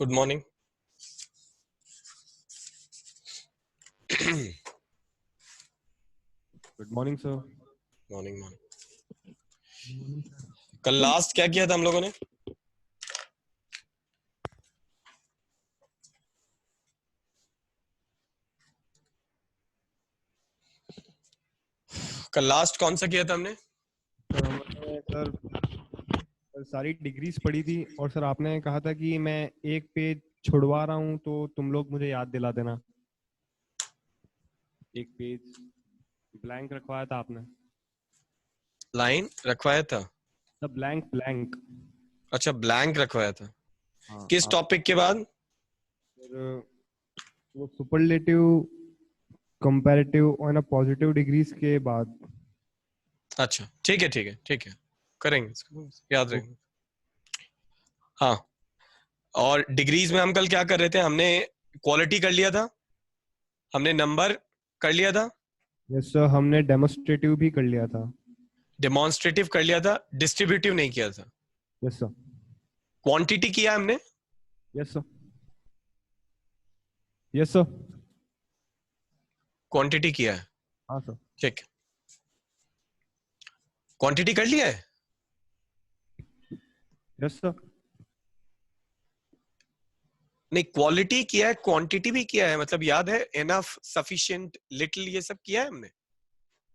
Good morning. Good morning sir. Morning morning. कल last क्या किया था हम लोगों ने? कल लास्ट कौन सा किया था हमने? सर सारी डिग्रीज पढ़ी थी और सर आपने कहा था कि मैं एक पेज छुड़वा रहा हूँ तो तुम लोग मुझे याद दिला देना। एक पेज ब्लैंक रखवाया था आपने। लाइन रखवाया था? सब ब्लैंक ब्लैंक। अच्छा, ब्लैंक रखवाया था। हाँ किस आप टॉपिक के बाद? सर वो सुपरलेटिव कंपैरेटिव और ना पॉजिटिव डिग्रीज के बाद। अच्छा, ठीक है ठीक है ठीक है, करेंगे इसको, याद रहेंगे। हाँ, और डिग्रीज में हम कल क्या कर रहे थे? हमने क्वालिटी कर लिया था, हमने नंबर कर लिया था, यस सर हमने डेमोस्ट्रेटिव भी कर लिया था। डेमोन्स्ट्रेटिव कर लिया था, डिस्ट्रीब्यूटिव नहीं किया था। Yes sir. क्वांटिटी किया हमने, yes sir. Yes sir. Quantity किया है। हाँ सर। ठीक, क्वांटिटी कर लिया है। Yes sir. नहीं, क्वालिटी किया है, क्वांटिटी भी किया है, मतलब याद है? एनफ, सफिशिएंट, लिटिल, ये सब किया है हमने।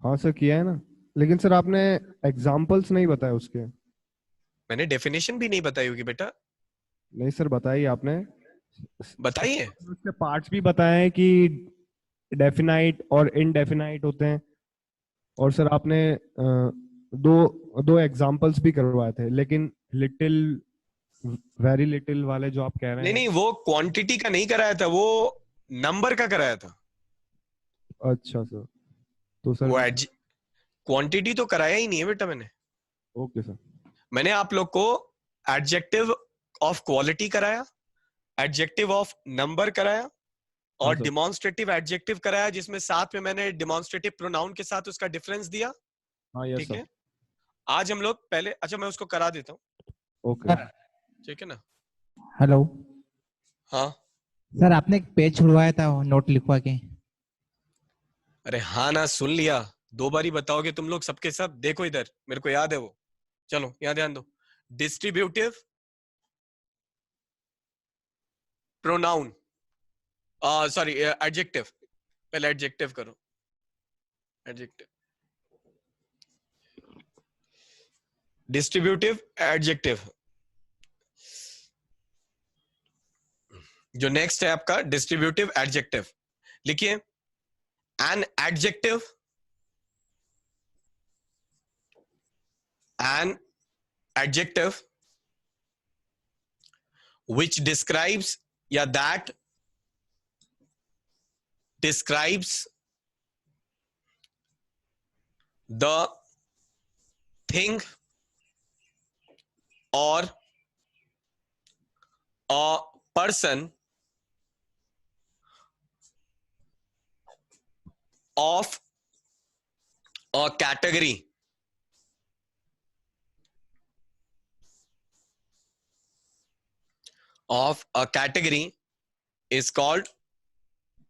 हाँ सर किया है ना, लेकिन सर आपने एग्जाम्पल्स नहीं बताए उसके। मैंने डेफिनेशन भी नहीं बताई होगी बेटा। नहीं सर बताइए आपने। बताइए। उसके पार्ट्स भी बताए हैं कि डेफिनाइट और इनडेफिनाइट होते हैं। और सर आपने दो दो एग्जाम्पल्स भी करवाए थे, लेकिन लिटिल वेरी लिटिल वाले जो आप कह रहे नहीं हैं। नहीं, वो क्वांटिटी का नहीं कराया था, वो नंबर का कराया था। अच्छा सर। तो सर वो क्वांटिटी तो कराया ही नहीं है बेटा मैंने। Okay sir. मैंने आप लोग को एडजेक्टिव ऑफ क्वालिटी कराया, एडजेक्टिव ऑफ नंबर कराया, हाँ और सर। डिमॉन्स्ट्रेटिव एडजेक्टिव कराया, जिसमें साथ में मैंने डिमॉन्स्ट्रेटिव प्रोनाउन के साथ उसका डिफरेंस दिया। हाँ यस ठीक सर। है, आज हम लोग पहले, अच्छा मैं उसको करा देता हूँ, ओके। ठीक है ना? हेलो हाँ। सर, आपने एक पेज छुड़वाया था नोट लिखवा के। अरे हाँ ना, सुन लिया। दो बार ही बताओगे तुम लोग सबके सब? देखो इधर, मेरे को याद है वो। चलो यहाँ ध्यान दो। डिस्ट्रीब्यूटिव प्रोनाउन, सॉरी एडजेक्टिव, पहले एडजेक्टिव करो। Adjective, distributive adjective. जो नेक्स्ट है आपका डिस्ट्रीब्यूटिव एडजेक्टिव, लिखिए। An adjective, an adjective which describes, या that describes the thing or a person of a category is called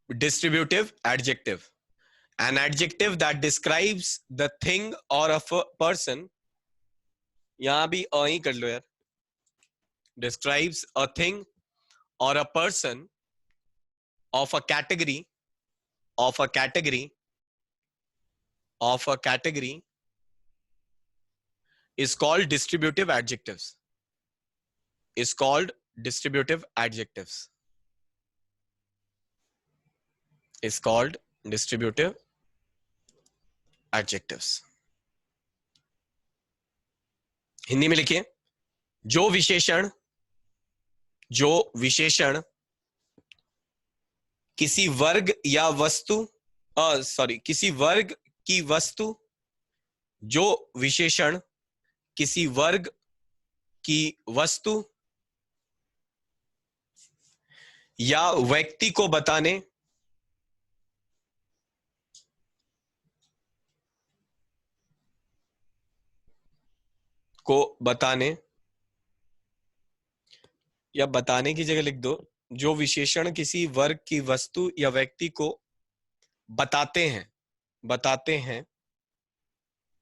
distributive adjective. An adjective that describes the thing or a person, यहां भी अ ही कर लो यार, describes a thing or a person of a category, of a category, of a category is called distributive adjectives, is called distributive adjectives, is called distributive adjectives. Hindi में लिखिए। जो विशेषण, जो विशेषण किसी वर्ग या वस्तु, सॉरी, किसी वर्ग की वस्तु, जो विशेषण किसी वर्ग की वस्तु या व्यक्ति को बताने, को बताने या बताने की जगह लिख दो, जो विशेषण किसी वर्ग की वस्तु या व्यक्ति को बताते हैं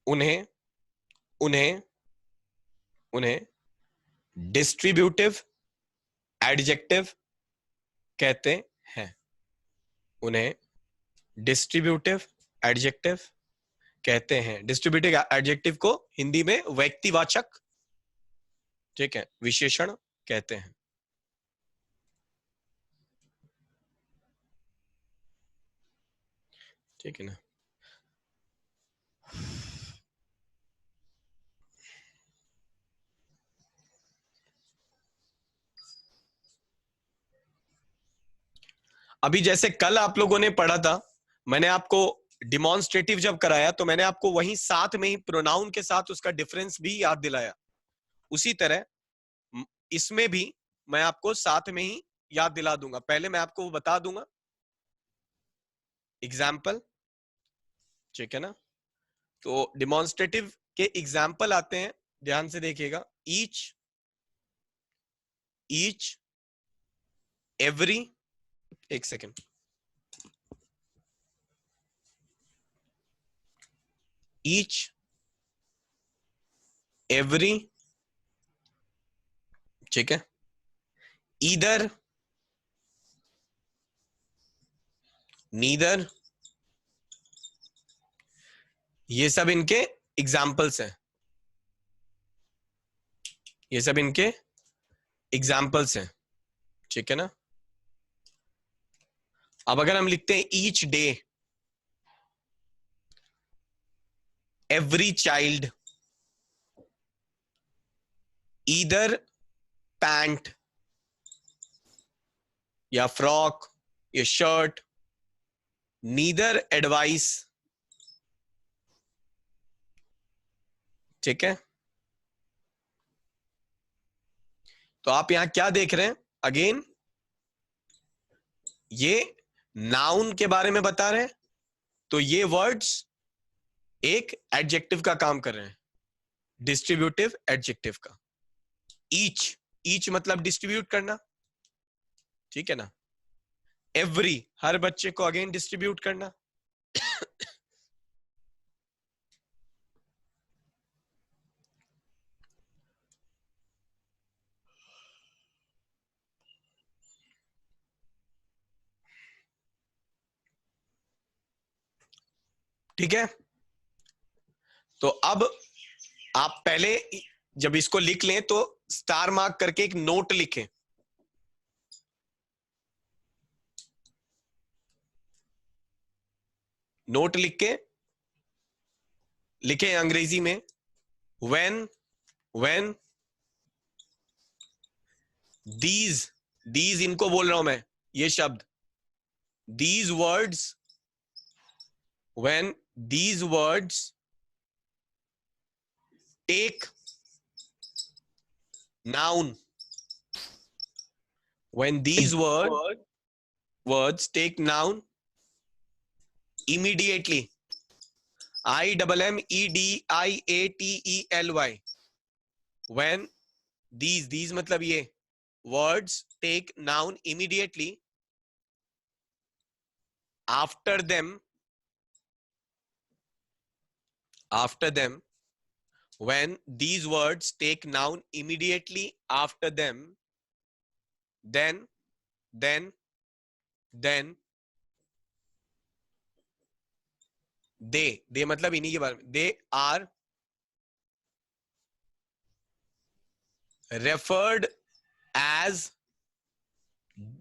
उन्हें उन्हें उन्हें डिस्ट्रीब्यूटिव एडजेक्टिव कहते हैं। उन्हें डिस्ट्रीब्यूटिव एडजेक्टिव कहते हैं। डिस्ट्रीब्यूटिव एडजेक्टिव को हिंदी में व्यक्तिवाचक, ठीक है, विशेषण कहते हैं। ठीक है ना। अभी जैसे कल आप लोगों ने पढ़ा था, मैंने आपको डिमॉन्स्ट्रेटिव जब कराया तो मैंने आपको वहीं साथ में ही प्रोनाउन के साथ उसका डिफरेंस भी याद दिलाया। उसी तरह इसमें भी मैं आपको साथ में ही याद दिला दूंगा। पहले मैं आपको बता दूंगा एग्जाम्पल, ठीक है ना। तो डिमॉन्स्ट्रेटिव के एग्जाम्पल आते हैं, ध्यान से देखिएगा। ईच एवरी, एक सेकेंड, ईच एवरी, ठीक है। ईदर, नीदर, ये सब इनके एग्जाम्पल्स हैं। ये सब इनके एग्जाम्पल्स हैं, ठीक है ना। अब अगर हम लिखते हैं each day, every child, either pant या फ्रॉक या शर्ट, नीदर एडवाइस, ठीक है। तो आप यहां क्या देख रहे हैं, अगेन ये नाउन के बारे में बता रहे हैं, तो ये वर्ड्स एक एडजेक्टिव का काम कर रहे हैं, डिस्ट्रीब्यूटिव एडजेक्टिव का। ईच मतलब डिस्ट्रीब्यूट करना, ठीक है ना। एवरी, हर बच्चे को अगेन डिस्ट्रीब्यूट करना। ठीक है। तो अब आप पहले जब इसको लिख लें तो स्टार मार्क करके एक नोट लिखें। नोट लिख के लिखें अंग्रेजी में, when these इनको बोल रहा हूं मैं, ये शब्द, these words, when these words take noun, when these words take noun immediately, IMMEDIATELY, when these मतलब ये words take noun immediately, after them, when these words take noun immediately after them, then they मतलब इन्हीं के बारे में, they are referred as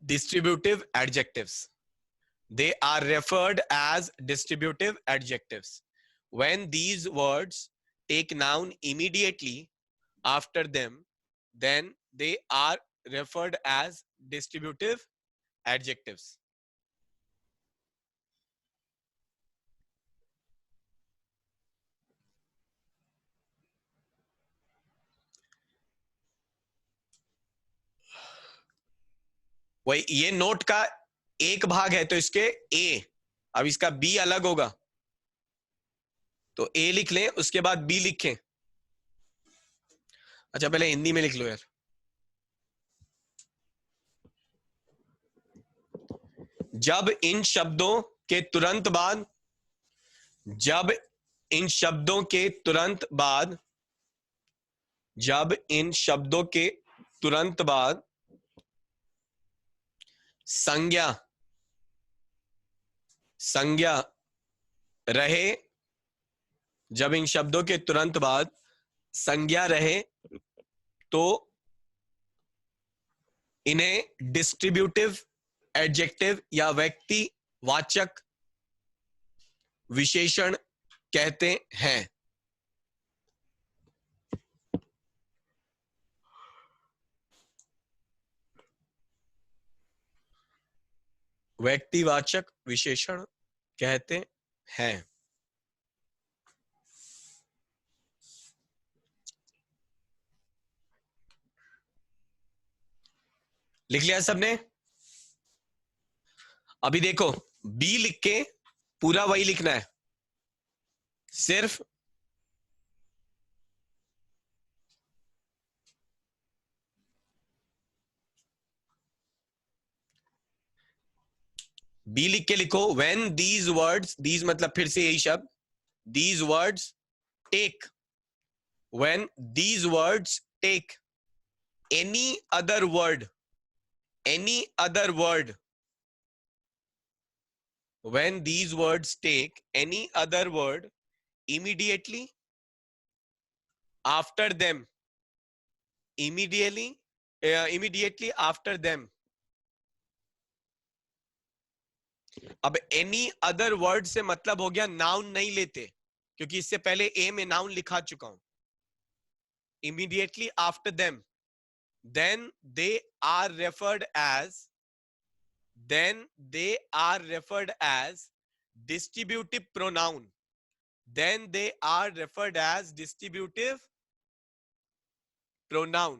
distributive adjectives. They are referred as distributive adjectives. When these words take noun immediately after them, then they are referred as distributive adjectives. वही ये note का एक भाग है तो इसके ए, अब इसका बी अलग होगा, तो ए लिख लें, उसके बाद बी लिखें। अच्छा पहले हिंदी में लिख लो यार। जब इन शब्दों के तुरंत बाद, जब इन शब्दों के तुरंत बाद, जब इन शब्दों के तुरंत बाद संज्ञा, संज्ञा रहे, जब इन शब्दों के तुरंत बाद संज्ञा रहे तो इन्हें डिस्ट्रीब्यूटिव एडजेक्टिव या व्यक्तिवाचक विशेषण कहते हैं। व्यक्तिवाचक विशेषण कहते हैं। लिख लिया सबने? अभी देखो, बी लिख के पूरा वही लिखना है, सिर्फ बी लिख के लिखो, व्हेन दीज वर्ड्स, दीज मतलब फिर से यही शब्द, these words take, when these words take any other word, any other word, when these words take any other word immediately after them, immediately after them. अब any other word से मतलब हो गया noun नहीं लेते, क्योंकि इससे पहले a में noun लिखा चुका हूं। immediately after them, then they are referred as, then they are referred as distributive pronoun, then they are referred as distributive pronoun.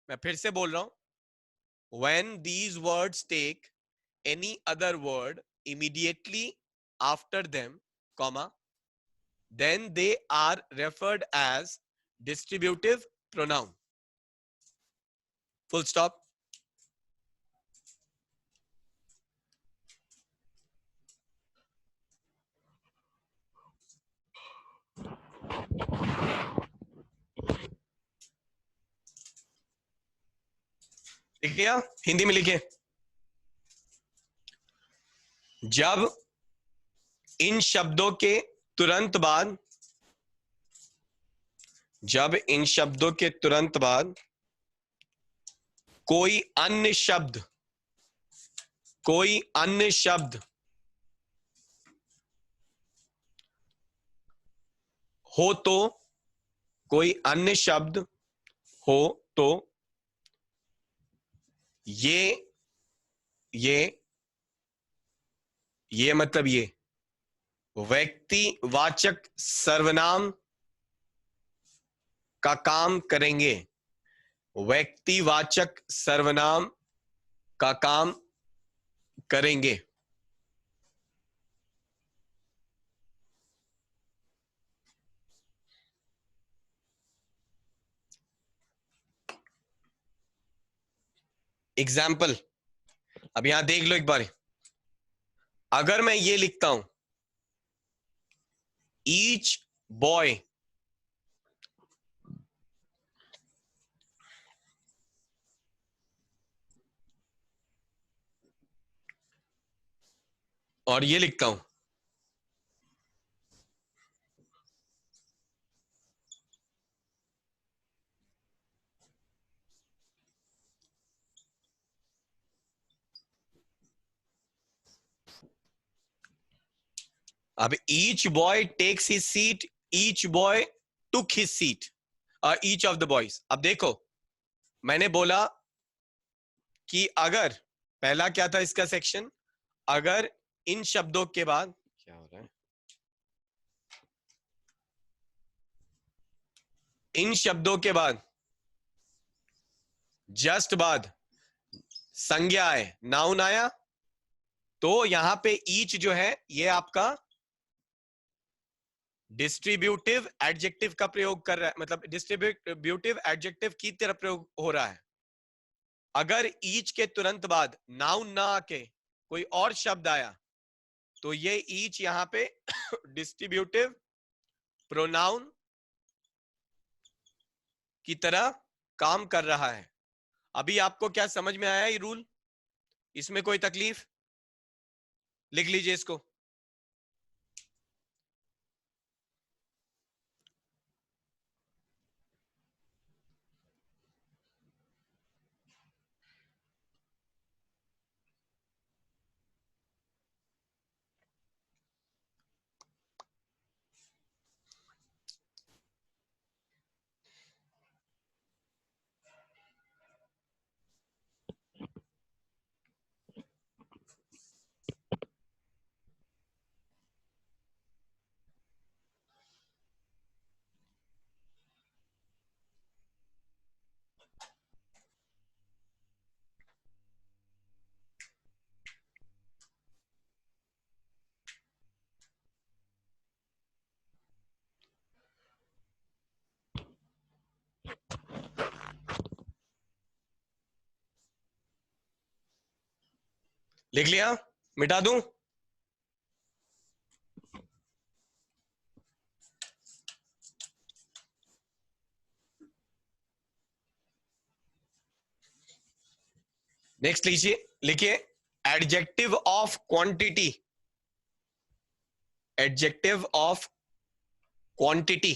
मैं फिर से बोल रहा हूं, when these words take any other word immediately after them, comma, then they are referred as distributive pronoun. Full stop. लिख लिया? हिंदी में लिखे, जब इन शब्दों के तुरंत बाद, जब इन शब्दों के तुरंत बाद कोई अन्य शब्द, कोई अन्य शब्द हो तो, कोई अन्य शब्द हो तो ये मतलब ये व्यक्तिवाचक सर्वनाम का काम करेंगे, व्यक्तिवाचक सर्वनाम का काम करेंगे। एग्जाम्पल, अब यहां देख लो एक बार, अगर मैं ये लिखता हूं, ईच बॉय, और ये लिखता हूं अब each boy takes his seat, each boy took his seat, each of the boys. अब देखो, मैंने बोला कि अगर, पहला क्या था इसका सेक्शन, अगर इन शब्दों के बाद, क्या हो रहा है, इन शब्दों के बाद जस्ट बाद संज्ञा है, नाउन आया, तो यहां पे ईच जो है ये आपका डिस्ट्रीब्यूटिव एडजेक्टिव का प्रयोग कर रहा है, मतलब डिस्ट्रीब्यूटिव एडजेक्टिव की तरह प्रयोग हो रहा है। अगर ईच के तुरंत बाद नाउन ना आके कोई और शब्द आया तो ये ईच यहां पे डिस्ट्रीब्यूटिव प्रोनाउन की तरह काम कर रहा है। अभी आपको क्या समझ में आया ये रूल? इसमें कोई तकलीफ? लिख लीजिए इसको। लिख लिया? मिटा दूं? नेक्स्ट लीजिए, लिखिए adjective of quantity. Adjective of quantity.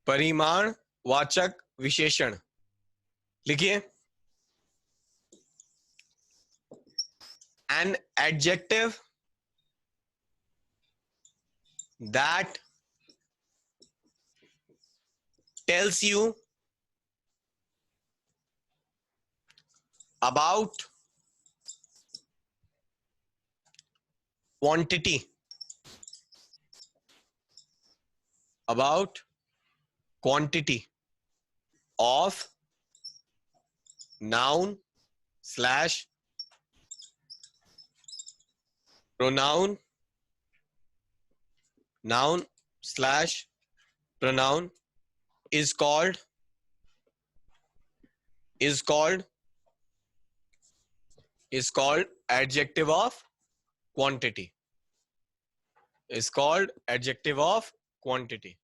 परिमाण वाचक विशेषण लिखिए। An adjective that tells you about quantity, about quantity of noun slash pronoun, noun slash pronoun is called adjective of quantity, is called adjective of quantity.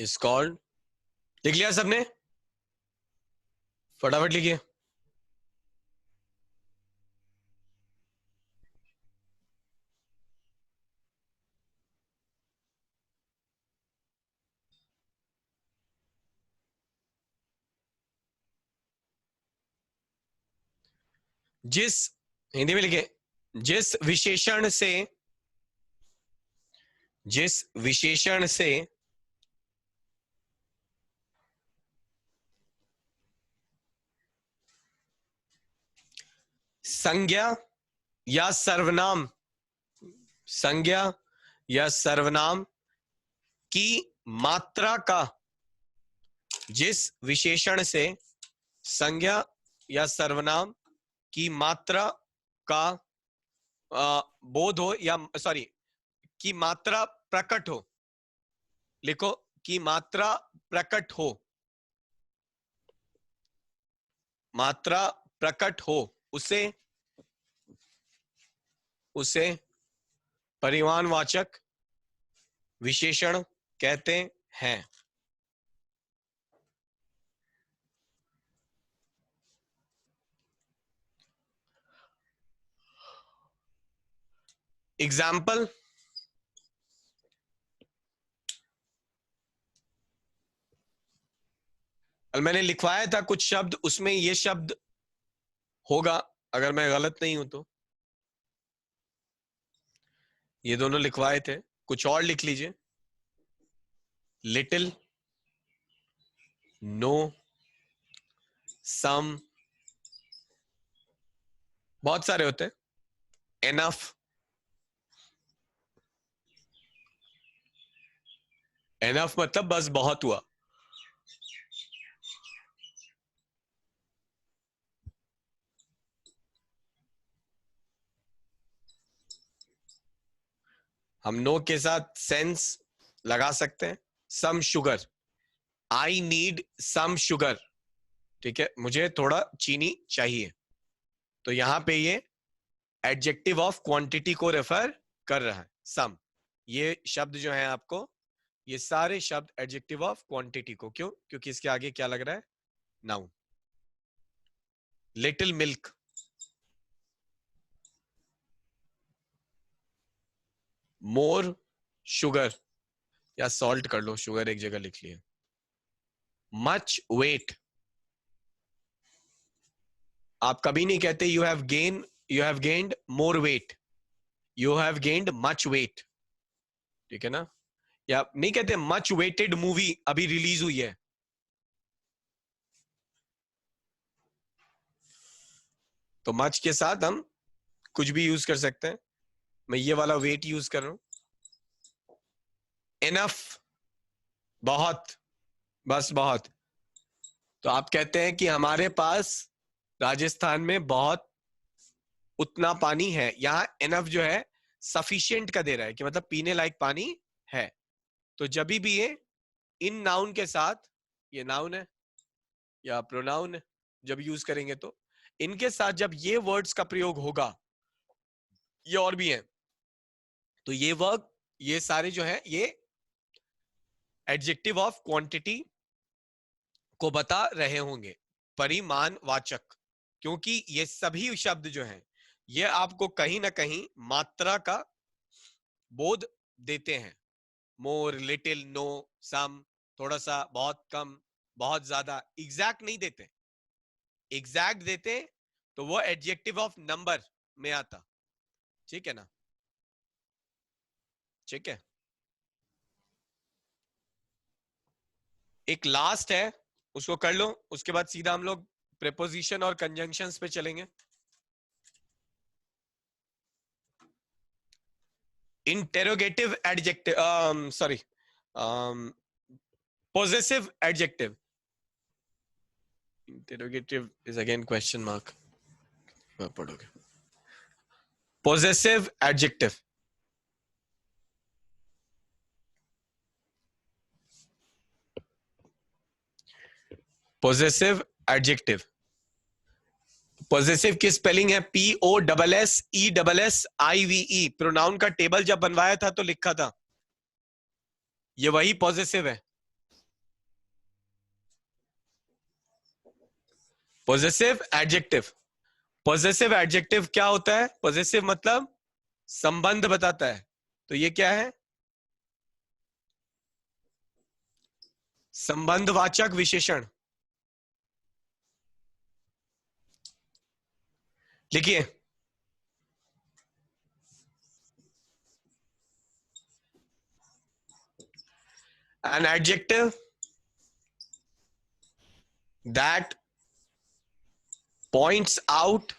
is called, लिख लिया सबने? फटाफट लिखिए। जिस, हिंदी में लिखे, जिस विशेषण से संज्ञा या सर्वनाम की मात्रा का, जिस विशेषण से संज्ञा या सर्वनाम की मात्रा का बोध हो, या सॉरी की मात्रा प्रकट हो, लिखो की मात्रा प्रकट हो, मात्रा प्रकट हो, उसे परिमाणवाचक विशेषण कहते हैं। एग्जाम्पल, मैंने लिखवाया था कुछ शब्द, उसमें ये शब्द होगा अगर मैं गलत नहीं हूं तो। ये दोनों लिखवाए थे, कुछ और लिख लीजिए। लिटिल, नो, सम, बहुत सारे होते हैं। एनफ, एनफ मतलब बस बहुत हुआ। हम नो के साथ सेंस लगा सकते हैं। Some sugar, I need some sugar, ठीक है, मुझे थोड़ा चीनी चाहिए। तो यहां पे ये एडजेक्टिव ऑफ क्वांटिटी को रेफर कर रहा है, सम। ये शब्द जो है आपको, ये सारे शब्द एडजेक्टिव ऑफ क्वांटिटी को, क्यों? क्योंकि इसके आगे क्या लग रहा है? नाउन। लिटिल मिल्क, मोर शुगर, या सॉल्ट कर लो, शुगर एक जगह लिख लिया। मच वेट, आप कभी नहीं कहते you have gained more weight, you have gained much weight, ठीक है ना? या नहीं कहते मच वेटेड मूवी अभी रिलीज हुई है। तो मच के साथ हम कुछ भी यूज कर सकते हैं। मैं ये वाला वेट यूज कर रहा हूं। इनफ, बहुत, बस बहुत। तो आप कहते हैं कि हमारे पास राजस्थान में बहुत उतना पानी है। यहां इनफ जो है सफिशिएंट का दे रहा है, कि मतलब पीने लायक पानी है। तो जब भी ये इन नाउन के साथ, ये नाउन है या प्रोनाउन है, जब यूज करेंगे तो इनके साथ जब ये वर्ड्स का प्रयोग होगा, ये और भी है, तो ये वर्ड, ये सारे जो है ये एडजेक्टिव ऑफ क्वांटिटी को बता रहे होंगे, परिमाणवाचक। क्योंकि ये सभी शब्द जो हैं ये आपको कहीं ना कहीं मात्रा का बोध देते हैं। मोर, लिटिल, नो, सम, थोड़ा सा, बहुत कम, बहुत ज्यादा, एग्जैक्ट नहीं देते। एग्जैक्ट देते तो वो एडजेक्टिव ऑफ नंबर में आता, ठीक है ना? ठीक है। एक लास्ट है, उसको कर लो, उसके बाद सीधा हम लोग प्रेपोजिशन और कंजंक्शंस पे चलेंगे। Interrogative adjective, sorry, possessive adjective. Interrogative is again question mark. पढ़ोगे possessive adjective. possessive adjective. possessive की स्पेलिंग है POSSESSIVE। प्रोनाउन का टेबल जब बनवाया था तो लिखा था, ये वही possessive है। possessive adjective, possessive adjective क्या होता है? possessive मतलब संबंध बताता है। तो ये क्या है? संबंधवाचक विशेषण। लिखिए, an adjective that points out,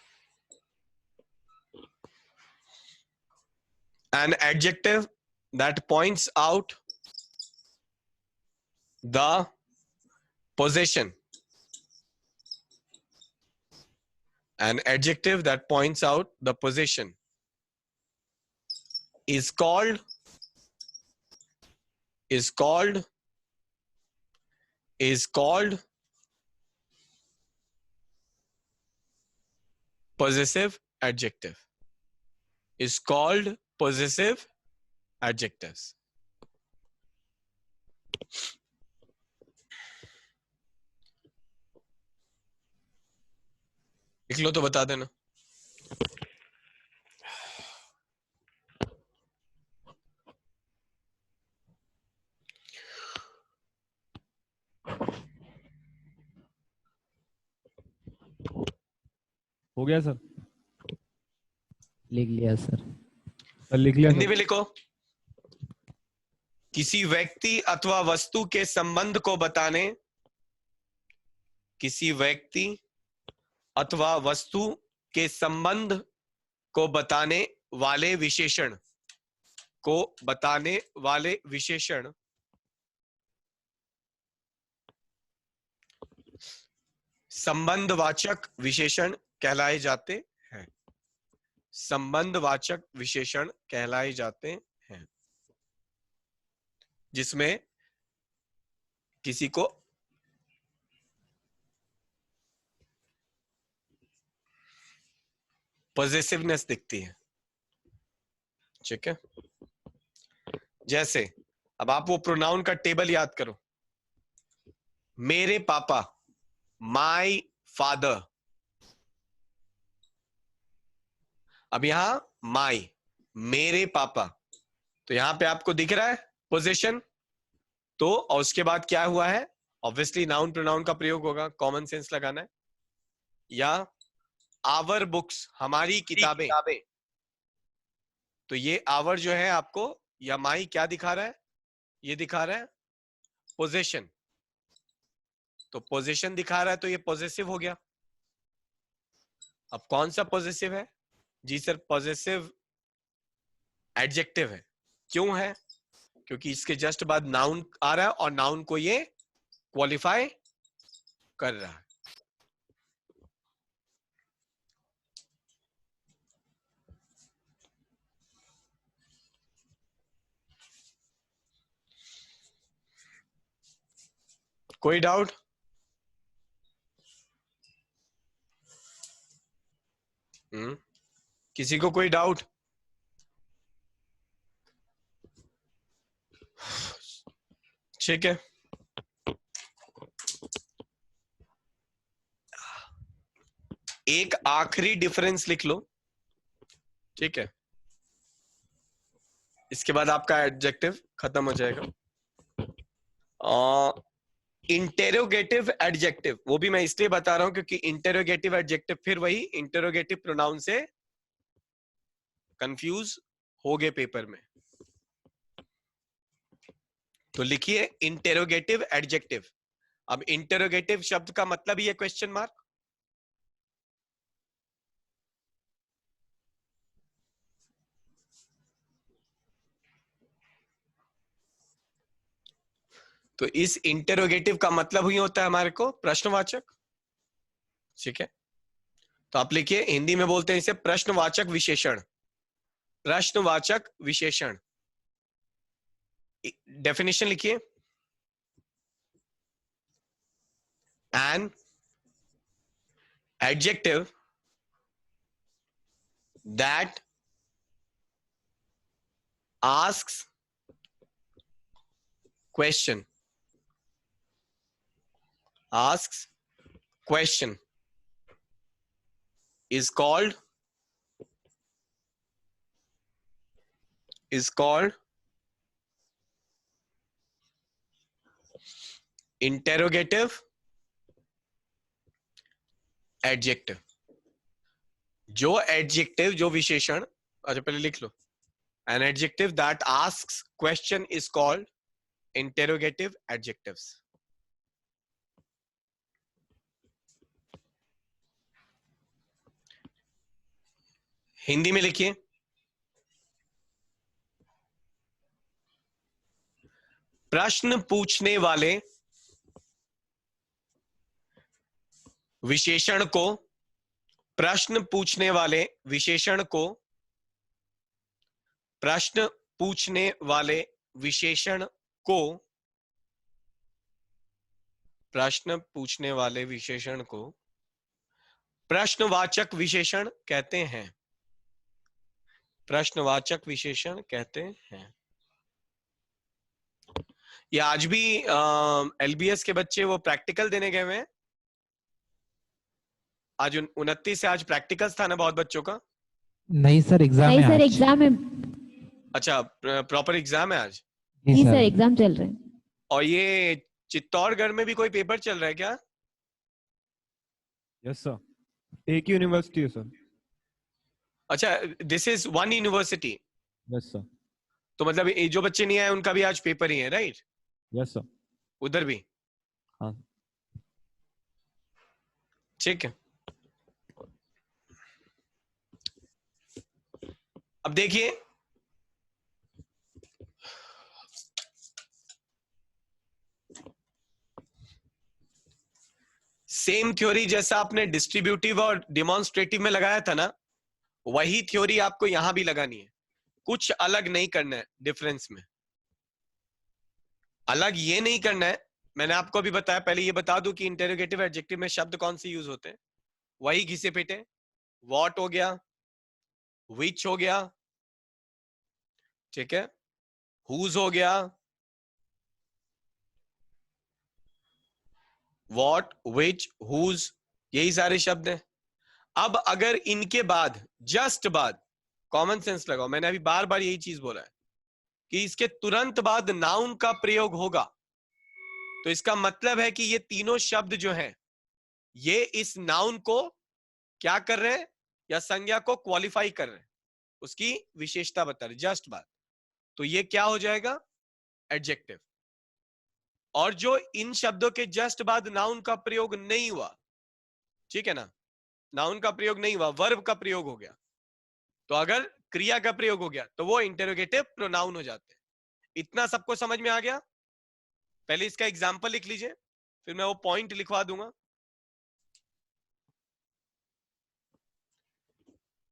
an adjective that points out the possession, an adjective that points out the possession is called possessive adjective, is called possessive adjectives. लिख लो तो बता देना। हो गया सर? लिख लिया सर। सर लिख लिया हिंदी सर? में लिखो। किसी व्यक्ति अथवा वस्तु के संबंध को बताने, किसी व्यक्ति अथवा वस्तु के संबंध को बताने वाले विशेषण को बताने वाले विशेषण संबंधवाचक विशेषण कहलाए जाते हैं। संबंधवाचक विशेषण कहलाए जाते हैं, जिसमें किसी को पॉजिटिवनेस दिखती है। ठीक है, जैसे अब आप वो प्रोनाउन का टेबल याद करो। मेरे पापा, माय फादर। अब यहां माय, मेरे पापा, तो यहां पे आपको दिख रहा है पोजीशन। तो और उसके बाद क्या हुआ है, ऑब्वियसली नाउन प्रोनाउन का प्रयोग होगा, कॉमन सेंस लगाना है। या आवर बुक्स, हमारी किताबें। तो ये आवर जो है आपको, या माई क्या दिखा रहा है, ये दिखा रहा है पोजीशन। तो पोजीशन दिखा रहा है तो ये पॉजिटिव हो गया। अब कौन सा पॉजिटिव है? जी सर, पॉजिटिव एडजेक्टिव है। क्यों है? क्योंकि इसके जस्ट बाद नाउन आ रहा है और नाउन को ये क्वालिफाई कर रहा है। कोई डाउट? किसी को कोई डाउट? ठीक है, एक आखिरी डिफरेंस लिख लो। ठीक है, इसके बाद आपका एडजेक्टिव खत्म हो जाएगा। इंटेरोगेटिव एडजेक्टिव, वो भी मैं इसलिए बता रहा हूं क्योंकि इंटेरोगेटिव एडजेक्टिव फिर वही इंटेरोगेटिव प्रोनाउन से कंफ्यूज हो गए पेपर में। तो लिखिए इंटेरोगेटिव एडजेक्टिव। अब इंटेरोगेटिव शब्द का मतलब ही है क्वेश्चन मार्क। तो इस इंटेरोगेटिव का मतलब ही होता है हमारे को प्रश्नवाचक। ठीक है, तो आप लिखिए, हिंदी में बोलते हैं इसे प्रश्नवाचक विशेषण। प्रश्नवाचक विशेषण, डेफिनेशन लिखिए। An adjective that asks question, asks question is called interrogative adjective। जो adjective, जो विशेषण, अच्छा पहले लिख लो, an adjective that asks question is called interrogative adjectives। Hindi में लिखिए, प्रश्न पूछने वाले विशेषण को, प्रश्न पूछने वाले विशेषण को, प्रश्न पूछने वाले विशेषण को, प्रश्न पूछने वाले विशेषण को प्रश्नवाचक विशेषण कहते हैं। प्रश्नवाचक विशेषण कहते हैं। ये आज भी एलबीएस के बच्चे वो प्रैक्टिकल देने गए हुए हैं। आज 29 से आज प्रैक्टिकल्स था ना बहुत बच्चों का। नहीं सर, एग्जाम है सर आज। एग्जाम है। अच्छा, प्रॉपर एग्जाम है आज? जी सर, एग्जाम चल रहे हैं। और ये चित्तौड़गढ़ में भी कोई पेपर चल रहा है क्या? Yes sir. एक ही यूनिवर्सिटी है सर। अच्छा, this is one university. Yes sir. तो मतलब ये जो बच्चे नहीं आए उनका भी आज पेपर ही है, राइट? Yes sir. उधर भी? हाँ। ठीक है। अब देखिए, सेम थ्योरी जैसा आपने डिस्ट्रीब्यूटिव और डिमॉन्स्ट्रेटिव में लगाया था ना, वही थ्योरी आपको यहां भी लगानी है। कुछ अलग नहीं करना है डिफरेंस में। अलग ये नहीं करना है, मैंने आपको अभी बताया। पहले ये बता दूं कि इंटेरोगेटिव एडजेक्टिव में शब्द कौन से यूज होते हैं। वही घिसे पिटे, व्हाट हो गया, विच हो गया, ठीक है, हुज हो गया, व्हाट, विच, हुज, यही सारे शब्द हैं। अब अगर इनके बाद, जस्ट बाद, कॉमन सेंस लगाओ। मैंने अभी बार बार यही चीज बोला है कि इसके तुरंत बाद नाउन का प्रयोग होगा, तो इसका मतलब है कि ये तीनों शब्द जो हैं, ये इस नाउन को क्या कर रहे हैं, या संज्ञा को क्वालिफाई कर रहे हैं, उसकी विशेषता बता रहे, जस्ट बाद। तो ये क्या हो जाएगा, एडजेक्टिव। और जो इन शब्दों के जस्ट बाद नाउन का प्रयोग नहीं हुआ, ठीक है ना, नाउन का प्रयोग नहीं हुआ, वर्ब का प्रयोग हो गया, तो अगर क्रिया का प्रयोग हो गया तो वो इंटेरोगेटिव प्रोनाउन हो जाते हैं। इतना सबको समझ में आ गया? पहले इसका एग्जाम्पल लिख लीजिए, फिर मैं वो पॉइंट लिखवा दूंगा।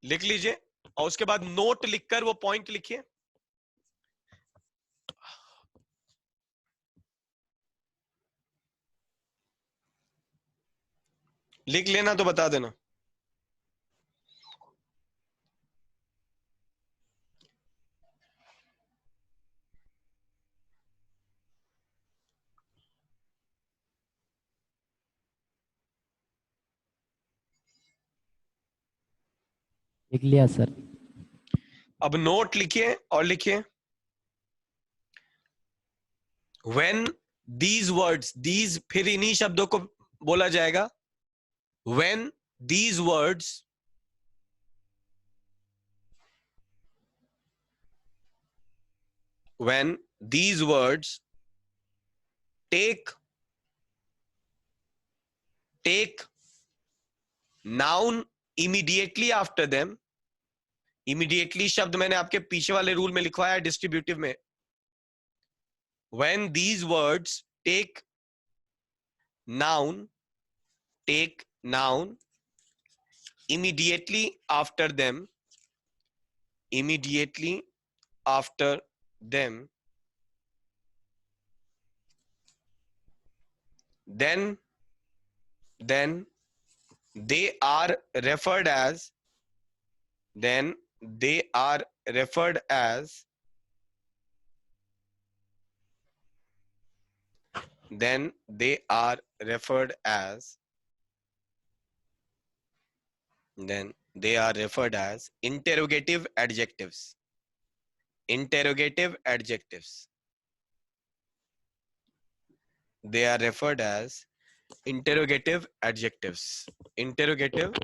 लिख लीजिए और उसके बाद नोट लिखकर वो पॉइंट लिखिए। लिख लेना तो बता देना। लिख लिया सर। अब नोट लिखिए और लिखिए, when these words, these फिर इन्हीं शब्दों को बोला जाएगा। when these words when these words take noun immediately after them, immediately शब्द मैंने आपके पीछे वाले रूल में लिखवाया डिस्ट्रीब्यूटिव में। when these words take noun immediately after them, immediately after them, then they are referred as, then they are referred as, then they are referred as, then they are referred as interrogative adjectives. Interrogative adjectives. They are referred as interrogative adjectives. Interrogative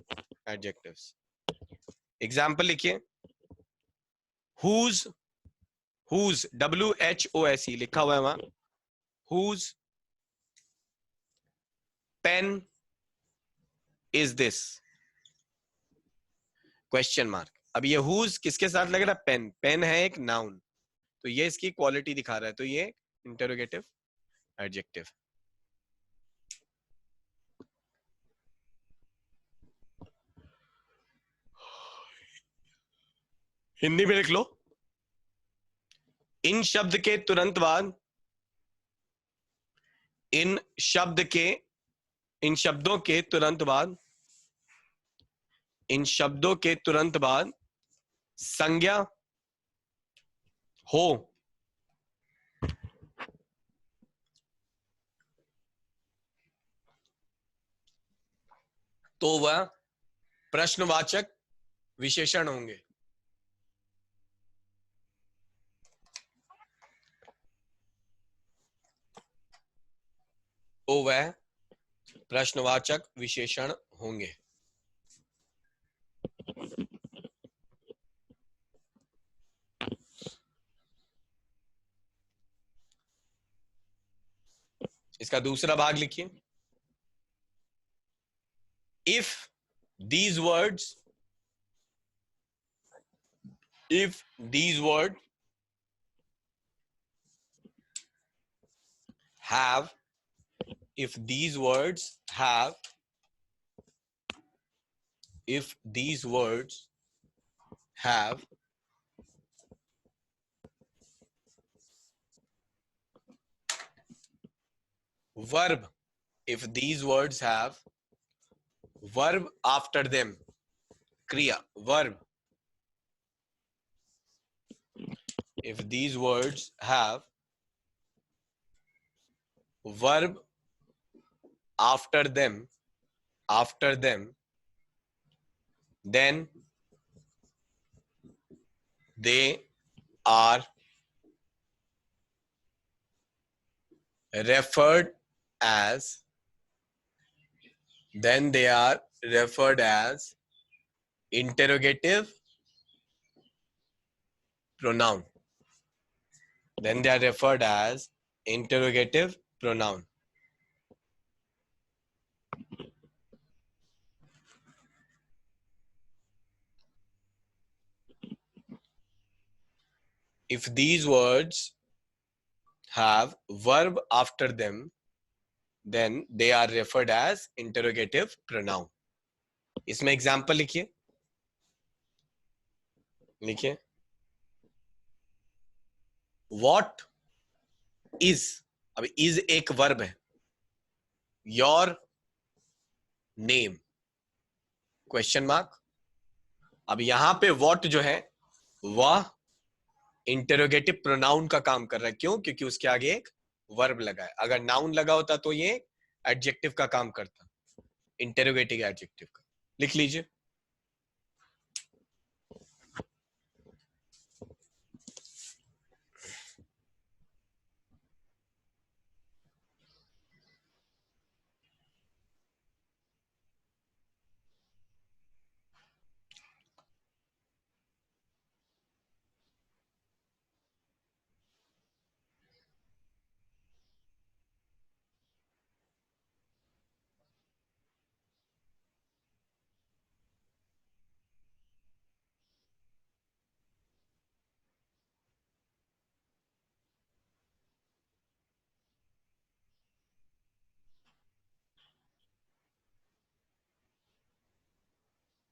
adjectives. Example लिखिए, whose, whose, WHOSE लिखा हुआ है वहां, whose pen is this? Question mark. अब ये whose किसके साथ लग रहा है, पेन। पेन है एक नाउन, तो ये इसकी क्वालिटी दिखा रहा है, तो ये इंटरोगेटिव एडजेक्टिव। हिंदी में लिख लो, इन शब्द के तुरंत बाद, इन शब्द के, इन शब्दों के तुरंत बाद, इन शब्दों के तुरंत बाद संज्ञा हो तो वह प्रश्नवाचक विशेषण होंगे। तो वह प्रश्नवाचक विशेषण होंगे। इसका दूसरा भाग लिखिए. If these words if these words have if these words have if these words have verb if these words have verb after them, kriya, verb, if these words have verb after them then they are referred as interrogative pronoun. Then they are referred as interrogative pronoun. If these words have verb after them, then they are referred as interrogative pronoun. इसमें example लिखिए. What is, अब is एक verb है. Your name question mark. अब यहां पे what जो है वह इंटरोगेटिव प्रोनाउन का काम कर रहा है. क्यों? क्योंकि उसके आगे एक वर्ब लगा है. अगर नाउन लगा होता तो ये एडजेक्टिव का काम करता, इंटरोगेटिव एडजेक्टिव का. लिख लीजिए.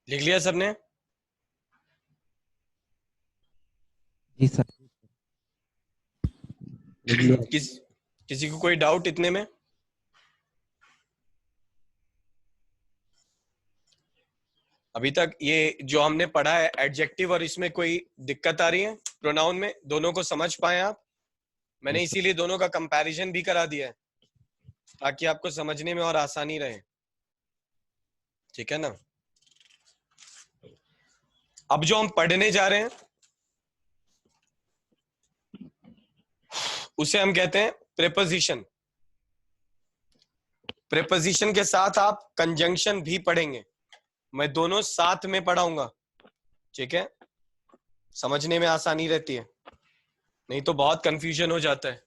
लिख लिया सबने? जी सर, लिख लिया। किसी को कोई डाउट इतने में? अभी तक ये जो हमने पढ़ा है एडजेक्टिव, और इसमें कोई दिक्कत आ रही है प्रोनाउन में? दोनों को समझ पाए आप? मैंने इसीलिए दोनों का कंपैरिजन भी करा दिया है ताकि आपको समझने में और आसानी रहे. ठीक है ना? अब जो हम पढ़ने जा रहे हैं उसे हम कहते हैं प्रेपोजिशन. प्रेपोजिशन के साथ आप कंजंक्शन भी पढ़ेंगे. मैं दोनों साथ में पढ़ाऊंगा. ठीक है? समझने में आसानी रहती है, नहीं तो बहुत कंफ्यूजन हो जाता है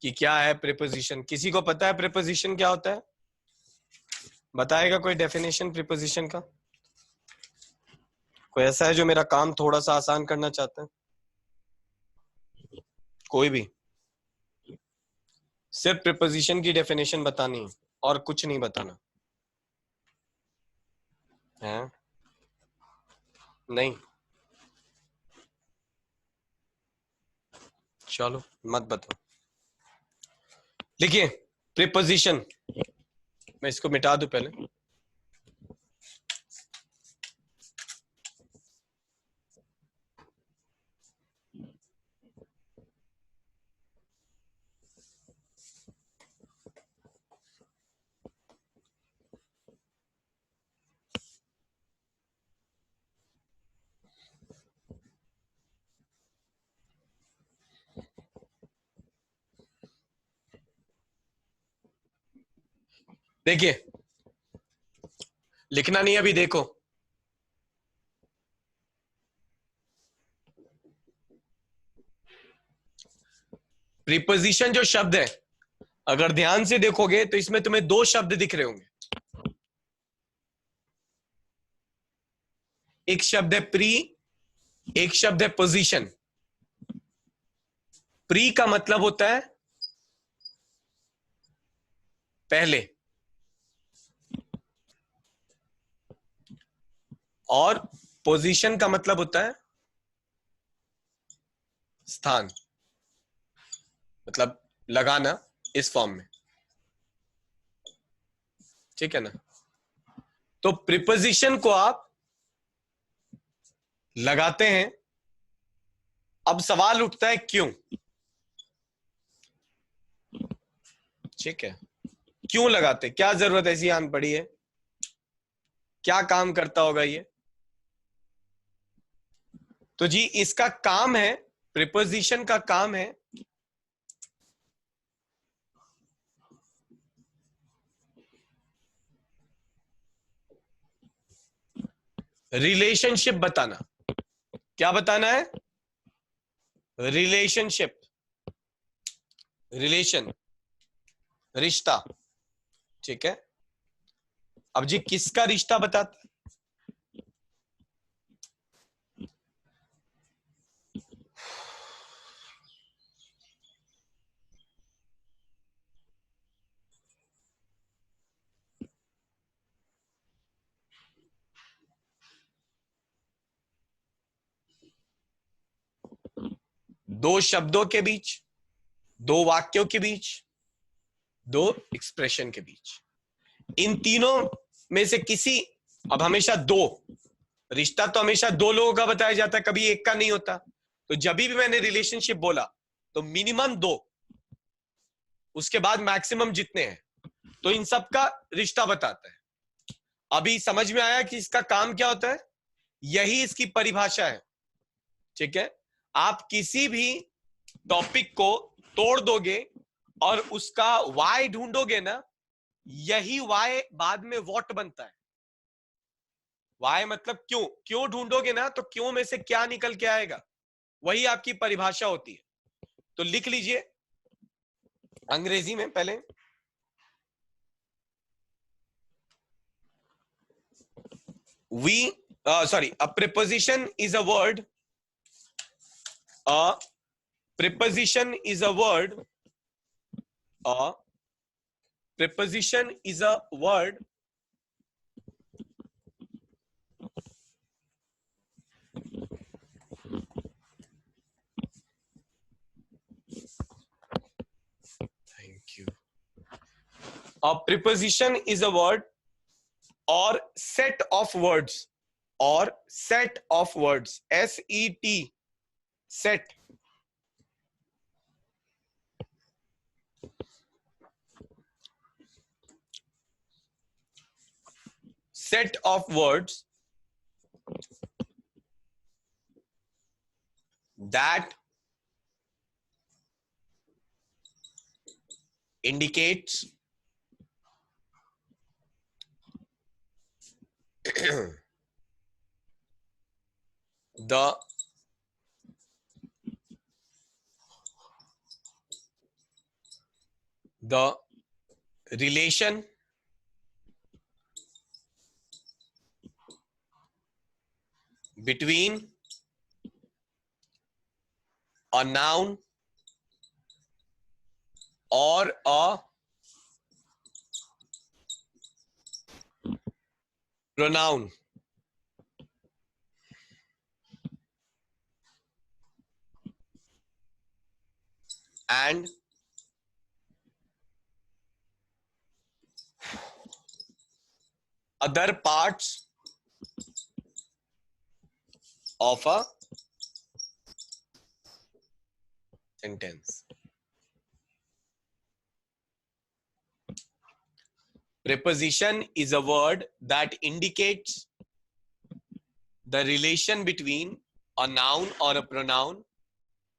कि क्या है प्रेपोजिशन. किसी को पता है प्रेपोजिशन क्या होता है? बताएगा कोई डेफिनेशन प्रीपोजिशन का? कोई ऐसा है जो मेरा काम थोड़ा सा आसान करना चाहता है? कोई भी? सिर्फ प्रीपोजिशन की डेफिनेशन बतानी है और कुछ नहीं बताना है? नहीं? चलो मत बताओ. लिखिए प्रीपोजिशन. मैं इसको मिटा दूं पहले. देखिए, लिखना नहीं अभी. देखो, प्रीपोजिशन जो शब्द है, अगर ध्यान से देखोगे तो इसमें तुम्हें दो शब्द दिख रहे होंगे। एक शब्द है प्री, एक शब्द है पोजीशन। प्री का मतलब होता है पहले, और पोजीशन का मतलब होता है स्थान, मतलब लगाना इस फॉर्म में, ठीक है ना। तो प्रीपोजिशन को आप लगाते हैं। अब सवाल उठता है क्यों, ठीक है, क्यों लगाते, क्या जरूरत ऐसी आन पड़ी है, क्या काम करता होगा ये। तो जी इसका काम है, प्रीपोजिशन का काम है रिलेशनशिप बताना। क्या बताना है? रिलेशनशिप, रिलेशन, रिश्ता, ठीक है। अब जी किसका रिश्ता बताता है? दो शब्दों के बीच, दो वाक्यों के बीच, दो एक्सप्रेशन के बीच, इन तीनों में से किसी, अब हमेशा दो, रिश्ता तो हमेशा दो लोगों का बताया जाता है, कभी एक का नहीं होता। तो जब भी मैंने रिलेशनशिप बोला तो मिनिमम दो, उसके बाद मैक्सिमम जितने हैं, तो इन सब का रिश्ता बताता है। अभी समझ में आया कि इसका काम क्या होता है? यही इसकी परिभाषा है, ठीक है। आप किसी भी टॉपिक को तोड़ दोगे और उसका वाई ढूंढोगे ना, यही वाई बाद में व्हाट बनता है। वाई मतलब क्यों, क्यों ढूंढोगे ना तो क्यों में से क्या निकल के आएगा, वही आपकी परिभाषा होती है। तो लिख लीजिए अंग्रेजी में पहले, a preposition is a word, a preposition is a word, a preposition is a word thank you, a preposition is a word or set of words, or set of words, S-E-T, set, set of words that indicates the relation between a noun or a pronoun. And other parts of a sentence. Preposition is a word that indicates the relation between a noun or a pronoun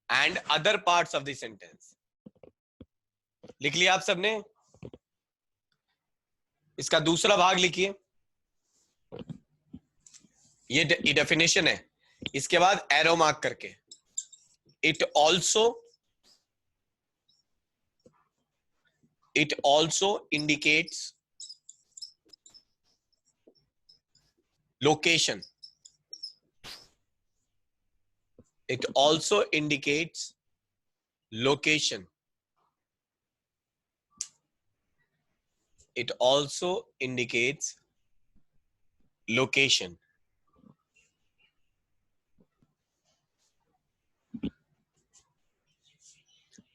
and other parts of the sentence. लिख लिया आप सबने? इसका दूसरा भाग लिखिए, ये definition है, इसके बाद एरो मार्क करके, it also It also indicates location. It also indicates location. It also indicates location.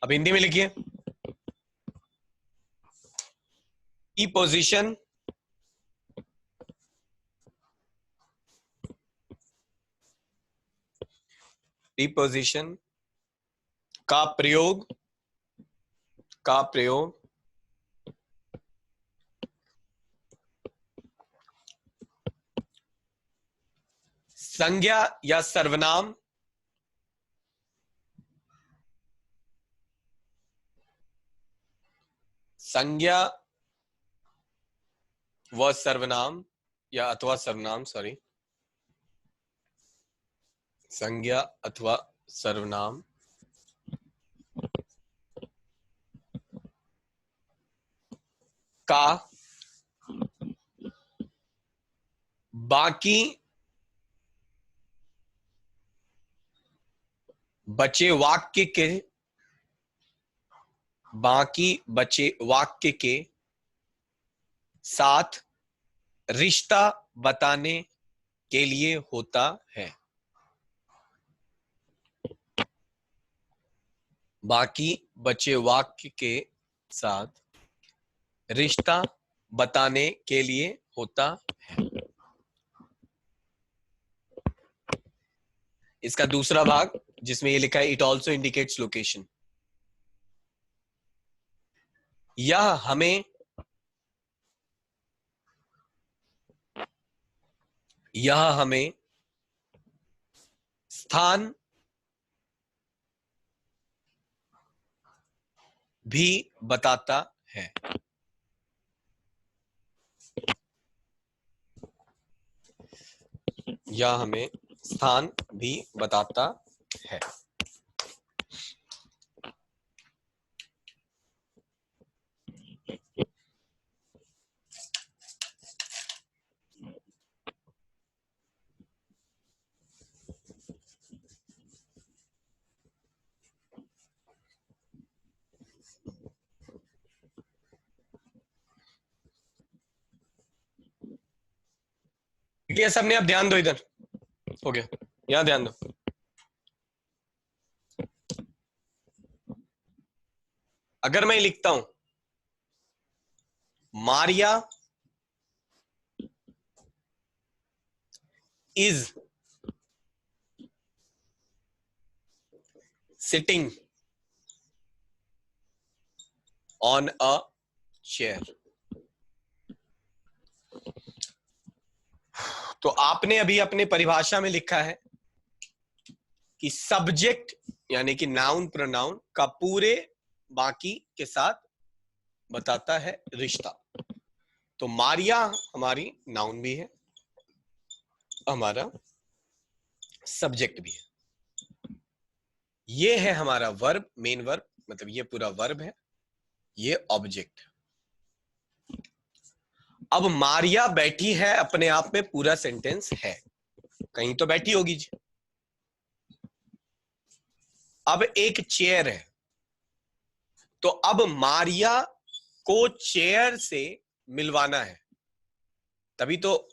अब हिंदी में लिखिए, की पोजीशन प्रीपोजिशन का प्रयोग संज्ञा या सर्वनाम संज्ञा व सर्वनाम या अथवा सर्वनाम, सॉरी, संज्ञा अथवा सर्वनाम का बाकी बचे वाक्य के साथ रिश्ता बताने के लिए होता है। बाकी बचे वाक्य के साथ रिश्ता बताने के लिए होता है। इसका दूसरा भाग जिसमें ये लिखा है इट ऑल्सो इंडिकेट्स लोकेशन, यह हमें स्थान भी बताता है। यह हमें स्थान भी बताता है। ये सबने, अब ध्यान दो, इधर हो गया, यहां ध्यान दो। अगर मैं लिखता हूं Maria is sitting on a chair, तो आपने अभी अपने परिभाषा में लिखा है कि सब्जेक्ट यानी कि नाउन प्रोनाउन का पूरे बाकी के साथ बताता है रिश्ता। तो मारिया हमारी नाउन भी है, हमारा सब्जेक्ट भी है। ये है हमारा वर्ब, मेन वर्ब, मतलब ये पूरा वर्ब है, ये ऑब्जेक्ट। अब मारिया बैठी है अपने आप में पूरा सेंटेंस है, कहीं तो बैठी होगी जी। अब एक चेयर है, तो अब मारिया को चेयर से मिलवाना है, तभी तो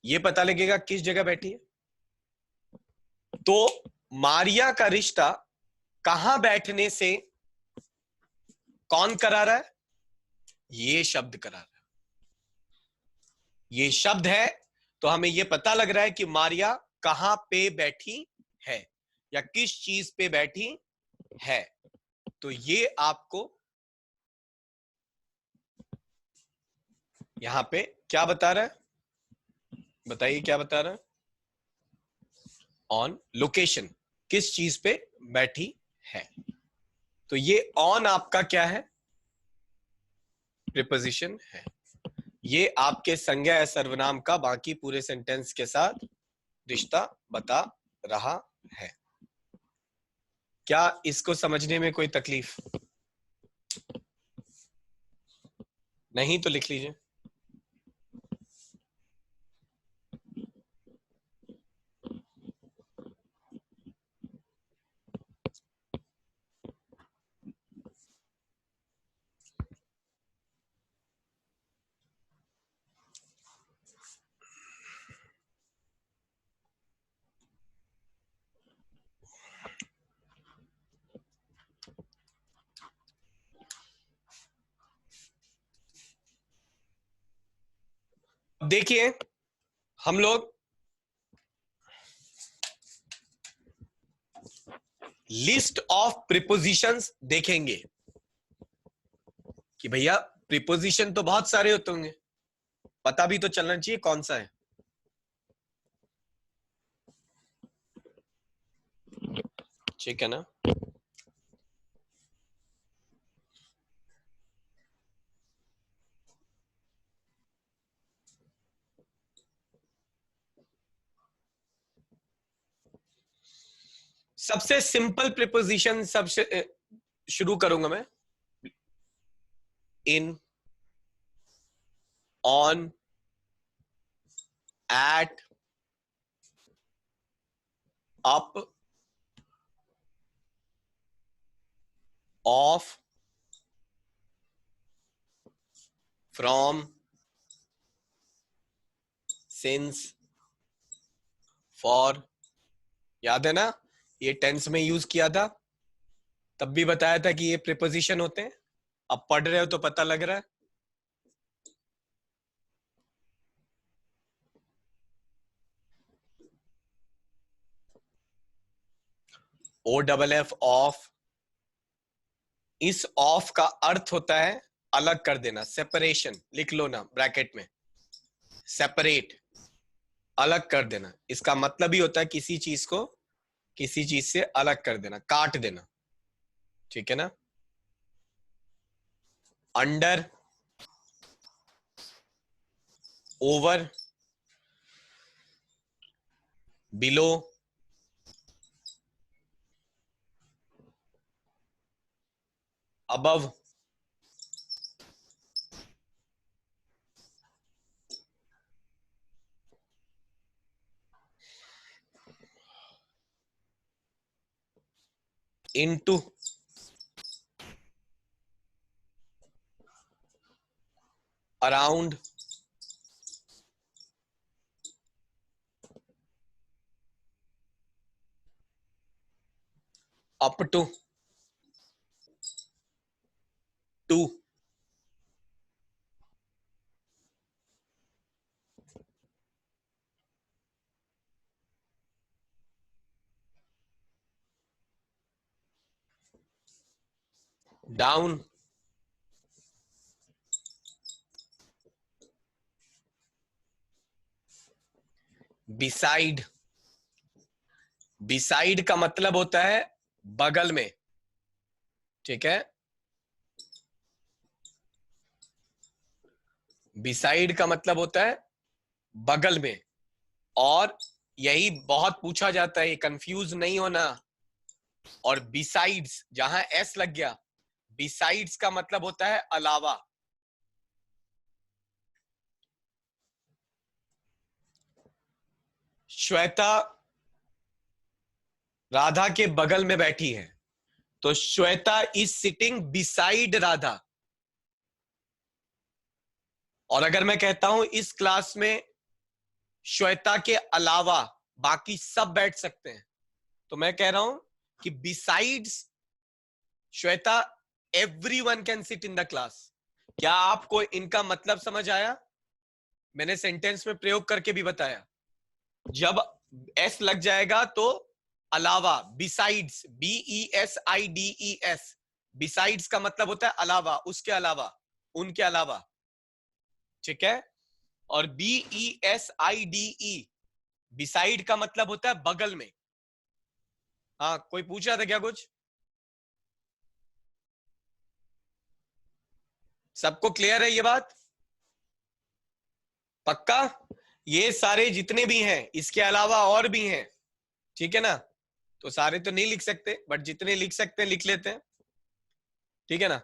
ये पता लगेगा किस जगह बैठी है। तो मारिया का रिश्ता कहां बैठने से कौन करा रहा है? ये शब्द करा रहा है। ये शब्द है, तो हमें ये पता लग रहा है कि मारिया कहां पे बैठी है या किस चीज पे बैठी है। तो ये आपको यहां पे क्या बता रहा है, बताइए क्या बता रहा है? ऑन लोकेशन, किस चीज पे बैठी है। तो ये ऑन आपका क्या है? प्रीपोजिशन है। ये आपके संज्ञा या सर्वनाम का बाकी पूरे सेंटेंस के साथ रिश्ता बता रहा है। क्या इसको समझने में कोई तकलीफ? नहीं तो लिख लीजिए। देखिए हम लोग लिस्ट ऑफ प्रीपोजिशंस देखेंगे कि भैया प्रीपोजिशन तो बहुत सारे होते होंगे, पता भी तो चलना चाहिए कौन सा है। ठीक है ना। सबसे सिंपल प्रीपोजिशन सबसे शुरू करूंगा मैं। In, on, at, up, of, from, since, for. याद है ना, ये टेंस में यूज किया था, तब भी बताया था कि ये प्रीपोजिशन होते हैं। अब पढ़ रहे हो तो पता लग रहा है। O double F, off. इस ऑफ का अर्थ होता है अलग कर देना, सेपरेशन। लिख लो ना ब्रैकेट में, सेपरेट, अलग कर देना। इसका मतलब ही होता है किसी चीज को किसी चीज से अलग कर देना, काट देना। ठीक है ना। Under, over, below, above, into, around, up to, down, beside. Beside का मतलब होता है बगल में। ठीक है। बिसाइड का मतलब होता है बगल में। और यही बहुत पूछा जाता है, कंफ्यूज नहीं होना। और बिसाइड्स जहां एस लग गया, बिसाइड्स का मतलब होता है अलावा। श्वेता राधा के बगल में बैठी है, तो Shweta is sitting beside Radha. और अगर मैं कहता हूं इस क्लास में श्वेता के अलावा बाकी सब बैठ सकते हैं, तो मैं कह रहा हूं कि besides Shweta everyone can sit in the class. क्या आपको इनका मतलब समझ आया? मैंने सेंटेंस में प्रयोग करके भी बताया। जब एस लग जाएगा तो अलावा, बिसाइड्स, BESIDES, बिसाइड्स का मतलब होता है अलावा, उसके अलावा, उनके अलावा। ठीक है। और BESIDE, बिसाइड का मतलब होता है बगल में। हाँ, कोई पूछ रहा था क्या कुछ? सबको क्लियर है ये बात? पक्का? ये सारे जितने भी हैं, इसके अलावा और भी हैं। ठीक है ना। तो सारे तो नहीं लिख सकते, बट जितने लिख सकते हैं लिख लेते हैं। ठीक है ना।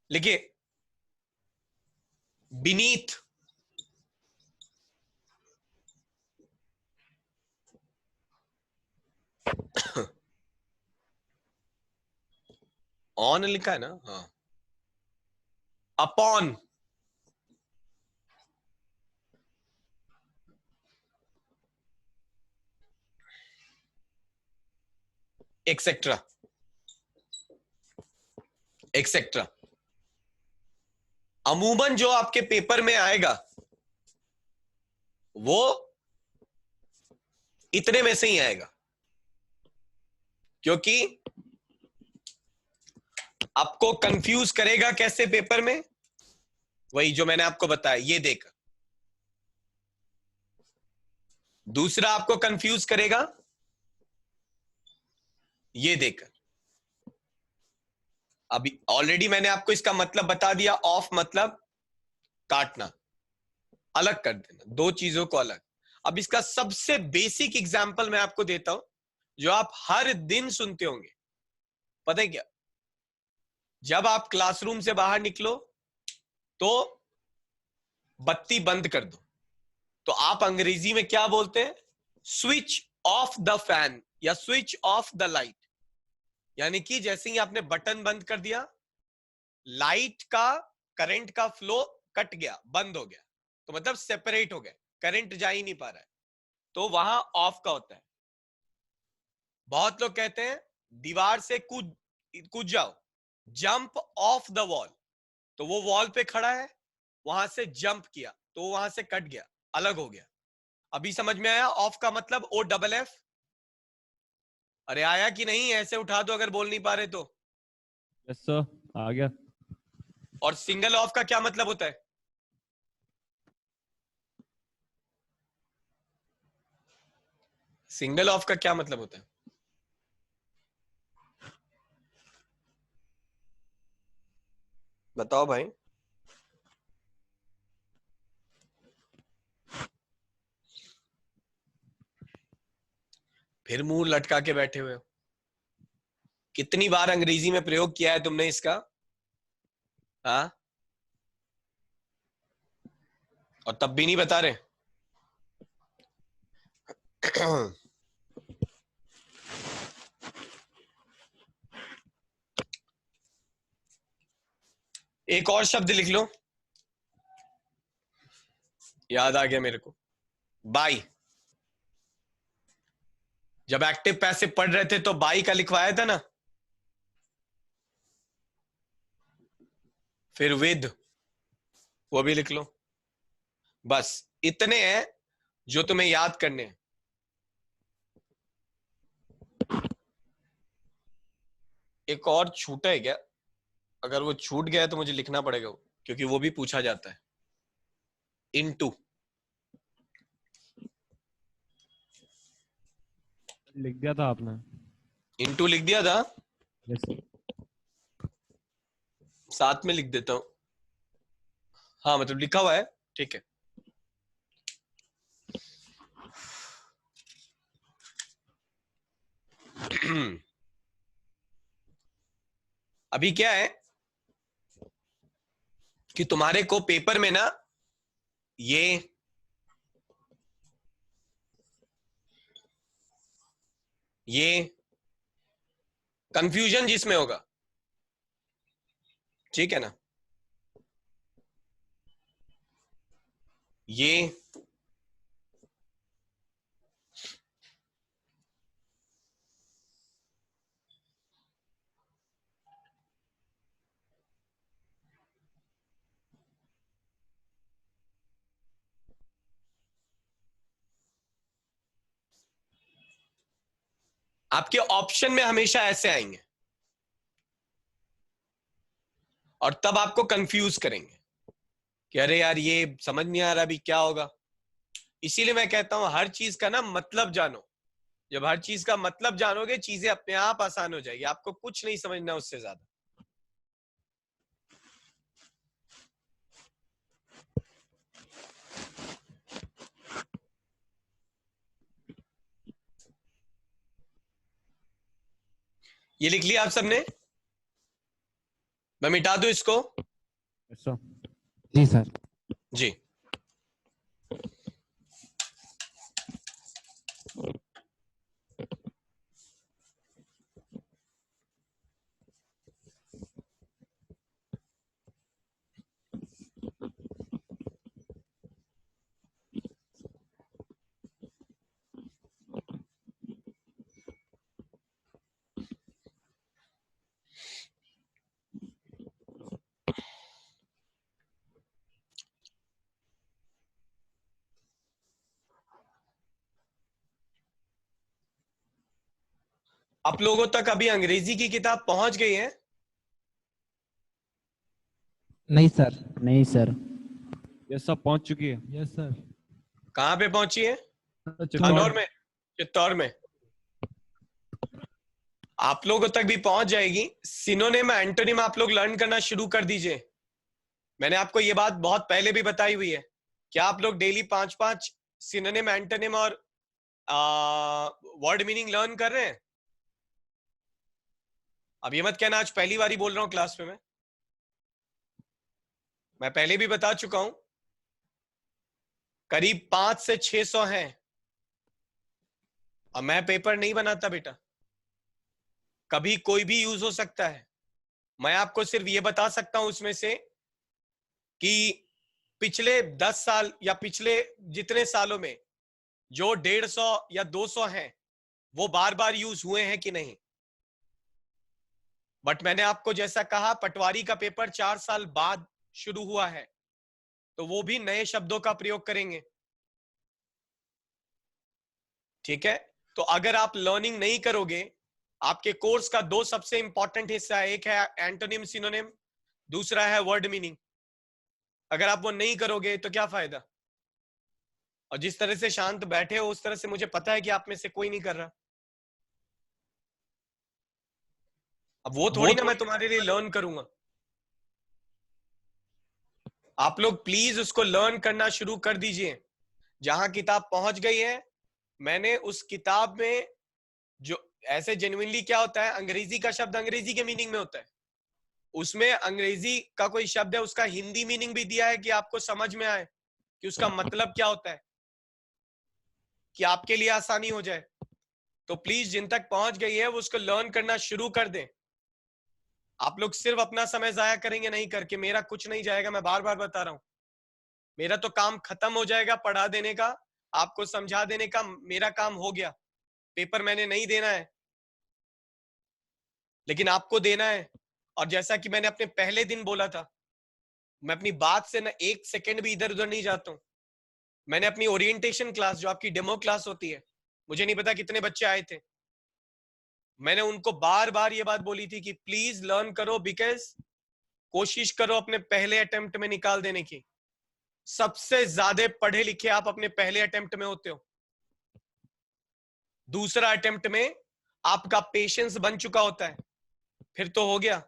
लिखिए, beneath, on लिखा है ना, हाँ, upon, एक्सेट्रा एक्सेट्रा। अमूमन जो आपके पेपर में आएगा वो इतने में से ही आएगा, क्योंकि आपको कंफ्यूज करेगा कैसे पेपर में, वही जो मैंने आपको बताया ये देखकर। दूसरा आपको कंफ्यूज करेगा ये देखकर। अभी ऑलरेडी मैंने आपको इसका मतलब बता दिया, ऑफ मतलब काटना, अलग कर देना, दो चीजों को अलग। अब इसका सबसे बेसिक एग्जांपल मैं आपको देता हूं जो आप हर दिन सुनते होंगे। पता है क्या, जब आप क्लासरूम से बाहर निकलो तो बत्ती बंद कर दो, तो आप अंग्रेजी में क्या बोलते हैं? स्विच ऑफ द फैन या स्विच ऑफ द लाइट। यानी कि जैसे ही आपने बटन बंद कर दिया, लाइट का करंट का फ्लो कट गया, बंद हो गया, तो मतलब सेपरेट हो गया, करंट जा ही नहीं पा रहा है, तो वहां ऑफ का होता है। बहुत लोग कहते हैं दीवार से कूद जाओ, जंप ऑफ द वॉल, तो वो वॉल पे खड़ा है, वहां से जंप किया तो वहां से कट गया, अलग हो गया। अभी समझ में आया ऑफ का मतलब? OFF। अरे आया कि नहीं? ऐसे उठा दो अगर बोल नहीं पा रहे तो। यस सर, आ गया। और सिंगल ऑफ का क्या मतलब होता है? सिंगल ऑफ का क्या मतलब होता है? बताओ भाई। फिर मुंह लटका के बैठे हुए हो। कितनी बार अंग्रेजी में प्रयोग किया है तुमने इसका? हाँ, और तब भी नहीं बता रहे। एक और शब्द लिख लो, याद आ गया मेरे को, बाई। जब एक्टिव पैसिव पढ़ रहे थे तो बाई का लिखवाया था ना, फिर विद, वो भी लिख लो। बस इतने हैं जो तुम्हें याद करने हैं। एक और छूटा है क्या? अगर वो छूट गया है तो मुझे लिखना पड़ेगा, क्योंकि वो भी पूछा जाता है। इनटू लिख दिया था आपने? इनटू लिख दिया था, यस सर। साथ में लिख देता हूं। हाँ मतलब लिखा हुआ है, ठीक है। अभी क्या है कि तुम्हारे को पेपर में ना ये कंफ्यूजन जिसमें होगा, ठीक है ना, ये आपके ऑप्शन में हमेशा ऐसे आएंगे और तब आपको कंफ्यूज करेंगे कि अरे यार ये समझ नहीं आ रहा अभी क्या होगा। इसीलिए मैं कहता हूं हर चीज का ना मतलब जानो। जब हर चीज का मतलब जानोगे चीजें अपने आप आसान हो जाएगी, आपको कुछ नहीं समझना उससे ज्यादा। ये लिख लिया आप सबने? मैं मिटा दूं इसको? Yes sir. जी सर। जी। आप लोगों तक अभी अंग्रेजी की किताब पहुंच गई है? नहीं सर। नहीं सर। ये सब पहुंच चुकी है। Yes sir. कहाँ पे पहुंची है? चित्तौड़ अनौर में, चित्तौड़ में। आप लोगों तक भी पहुंच जाएगी। सिनोनिम एंटोनिम आप लोग लर्न करना शुरू कर दीजिए। मैंने आपको ये बात बहुत पहले भी बताई हुई है। क्या आप लोग डेली 5-5 सिनोनिम एंटोनिम और वर्ड मीनिंग लर्न कर रहे हैं? अब ये मत कहना आज पहली बार ही बोल रहा हूं क्लास में। मैं पहले भी बता चुका हूं, करीब 500 से 600 हैं। अब मैं पेपर नहीं बनाता बेटा, कभी कोई भी यूज हो सकता है। मैं आपको सिर्फ ये बता सकता हूं उसमें से कि पिछले 10 साल या पिछले जितने सालों में जो 150 या 200 हैं वो बार बार यूज हुए हैं कि नहीं। बट मैंने आपको जैसा कहा, पटवारी का पेपर 4 साल बाद शुरू हुआ है, तो वो भी नए शब्दों का प्रयोग करेंगे। ठीक है, तो अगर आप लर्निंग नहीं करोगे, आपके कोर्स का 2 सबसे इंपॉर्टेंट हिस्सा है, एक है एंटोनिम सिनोनिम, दूसरा है वर्ड मीनिंग। अगर आप वो नहीं करोगे तो क्या फायदा। और जिस तरह से शांत बैठे हो उस तरह से मुझे पता है कि आप में से कोई नहीं कर रहा। अब वो थोड़ी ना मैं तुम्हारे लिए लर्न करूंगा। आप लोग प्लीज उसको लर्न करना शुरू कर दीजिए। जहां किताब पहुंच गई है, मैंने उस किताब में जो ऐसे जेन्युइनली क्या होता है, अंग्रेजी का शब्द अंग्रेजी के मीनिंग में होता है, उसमें अंग्रेजी का कोई शब्द है उसका हिंदी मीनिंग भी दिया है कि आपको समझ में आए कि उसका मतलब क्या होता है, कि आपके लिए आसानी हो जाए। तो प्लीज जिन तक पहुंच गई है वो उसको लर्न करना शुरू कर दें। आप लोग सिर्फ अपना समय जाया करेंगे नहीं करके, मेरा कुछ नहीं जाएगा। मैं बार बार बता रहा हूं, मेरा तो काम खत्म हो जाएगा पढ़ा देने का, आपको समझा देने का मेरा काम हो गया। पेपर मैंने नहीं देना है, लेकिन आपको देना है। और जैसा कि मैंने अपने पहले दिन बोला था, मैं अपनी बात से ना एक सेकंड भी इधर उधर नहीं जाता हूं। मैंने अपनी ओरिएंटेशन क्लास, जो आपकी डेमो क्लास होती है, मुझे नहीं पता कितने बच्चे आए थे, मैंने उनको बार बार ये बात बोली थी कि प्लीज लर्न करो, बिकॉज कोशिश करो अपने पहले अटेम्प्ट में निकाल देने की। सबसे ज्यादा पढ़े लिखे आप अपने पहले अटेम्प्ट में होते हो। दूसरा अटेम्प्ट में आपका पेशेंस बन चुका होता है, फिर तो हो गया।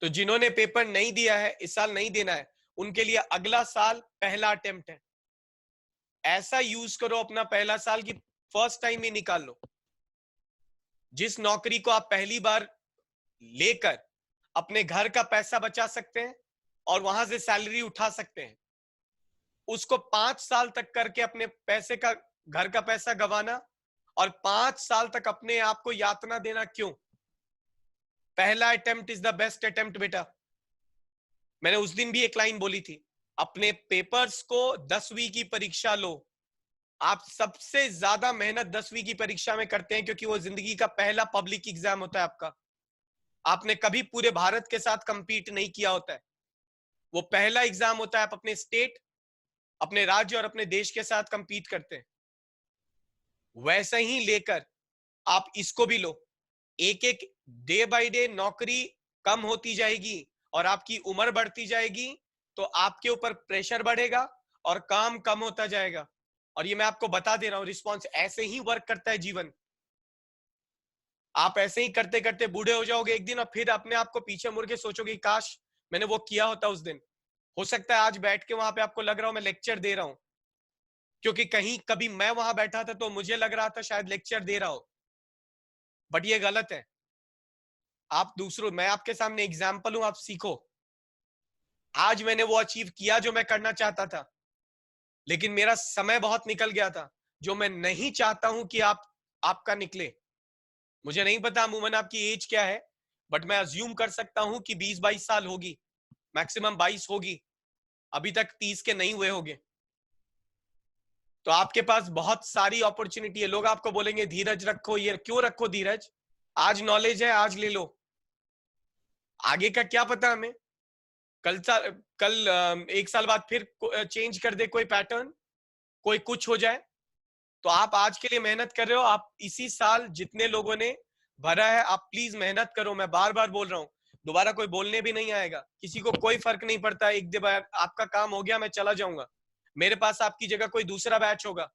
तो जिन्होंने पेपर नहीं दिया है, इस साल नहीं देना है, उनके लिए अगला साल पहला अटेम्प्ट है। ऐसा यूज करो अपना पहला साल की फर्स्ट टाइम ही निकाल लो। जिस नौकरी को आप पहली बार लेकर अपने घर का पैसा बचा सकते हैं और वहां से सैलरी उठा सकते हैं, उसको 5 साल तक करके अपने पैसे का, घर का पैसा गंवाना और 5 साल तक अपने आप को यातना देना क्यों। पहला attempt is the best attempt बेटा। मैंने उस दिन भी एक लाइन बोली थी, अपने पेपर्स को 10वीं की परीक्षा लो। आप सबसे ज्यादा मेहनत 10वीं की परीक्षा में करते हैं क्योंकि वो जिंदगी का पहला पब्लिक एग्जाम होता है आपका। आपने कभी पूरे भारत के साथ कंपीट नहीं किया होता है, वो पहला एग्जाम होता है। आप अपने स्टेट, अपने राज्य और अपने देश के साथ कंपीट करते हैं। वैसे ही लेकर आप इसको भी लो। एक एक डे बाय डे नौकरी कम होती जाएगी और आपकी उम्र बढ़ती जाएगी, तो आपके ऊपर प्रेशर बढ़ेगा और काम कम होता जाएगा। और ये मैं आपको बता दे रहा हूं, रिस्पॉन्स ऐसे ही वर्क करता है जीवन। आप ऐसे ही करते करते बूढ़े हो जाओगे एक दिन और फिर अपने आप को पीछे मुड़ के सोचोगे काश मैंने वो किया होता उस दिन। हो सकता है आज बैठ के वहां पे आपको लग रहा हो मैं लेक्चर दे रहा हूं, क्योंकि कहीं कभी मैं वहां बैठा था तो मुझे लग रहा था शायद लेक्चर दे रहा हो, बट ये गलत है। आप दूसरों, मैं आपके सामने एग्जाम्पल हूं, आप सीखो। आज मैंने वो अचीव किया जो मैं करना चाहता था, लेकिन मेरा समय बहुत निकल गया था जो मैं नहीं चाहता हूं कि आपका निकले। मुझे नहीं पता अमूमन आपकी एज क्या है, बट मैं अज्यूम कर सकता हूं कि 20-22 साल होगी, मैक्सिमम 22 होगी, अभी तक 30 के नहीं हुए होंगे। तो आपके पास बहुत सारी अपॉर्चुनिटी है। लोग आपको बोलेंगे धीरज रखो, ये क्यों रखो धीरज, आज नॉलेज है आज ले लो, आगे का क्या पता हमें, कल 1 साल बाद फिर चेंज कर दे कोई पैटर्न, कोई कुछ हो जाए। तो आप आज के लिए मेहनत कर रहे हो, आप इसी साल जितने लोगों ने भरा है आप प्लीज मेहनत करो। मैं बार बार बोल रहा हूँ, दोबारा कोई बोलने भी नहीं आएगा, किसी को कोई फर्क नहीं पड़ता। एक दिन आपका काम हो गया मैं चला जाऊंगा, मेरे पास आपकी जगह कोई दूसरा बैच होगा,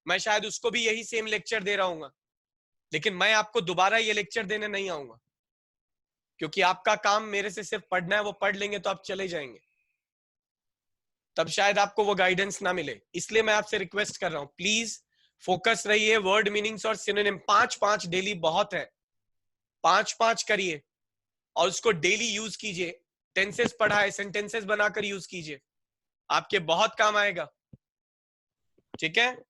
मैं शायद उसको भी यही सेम लेक्चर दे रहा हूँ, लेकिन मैं आपको दोबारा ये लेक्चर देने नहीं आऊंगा, क्योंकि आपका काम मेरे से सिर्फ पढ़ना है। वो पढ़ लेंगे तो आप चले जाएंगे, तब शायद आपको वो गाइडेंस ना मिले। इसलिए मैं आपसे रिक्वेस्ट कर रहा हूं, प्लीज फोकस रहिए। वर्ड मीनिंग्स और सिनोनिम 5-5 डेली बहुत है, 5-5 करिए और उसको डेली यूज कीजिए। टेंसेस पढ़ा है, सेंटेंसेस बनाकर यूज कीजिए, आपके बहुत काम आएगा। ठीक है,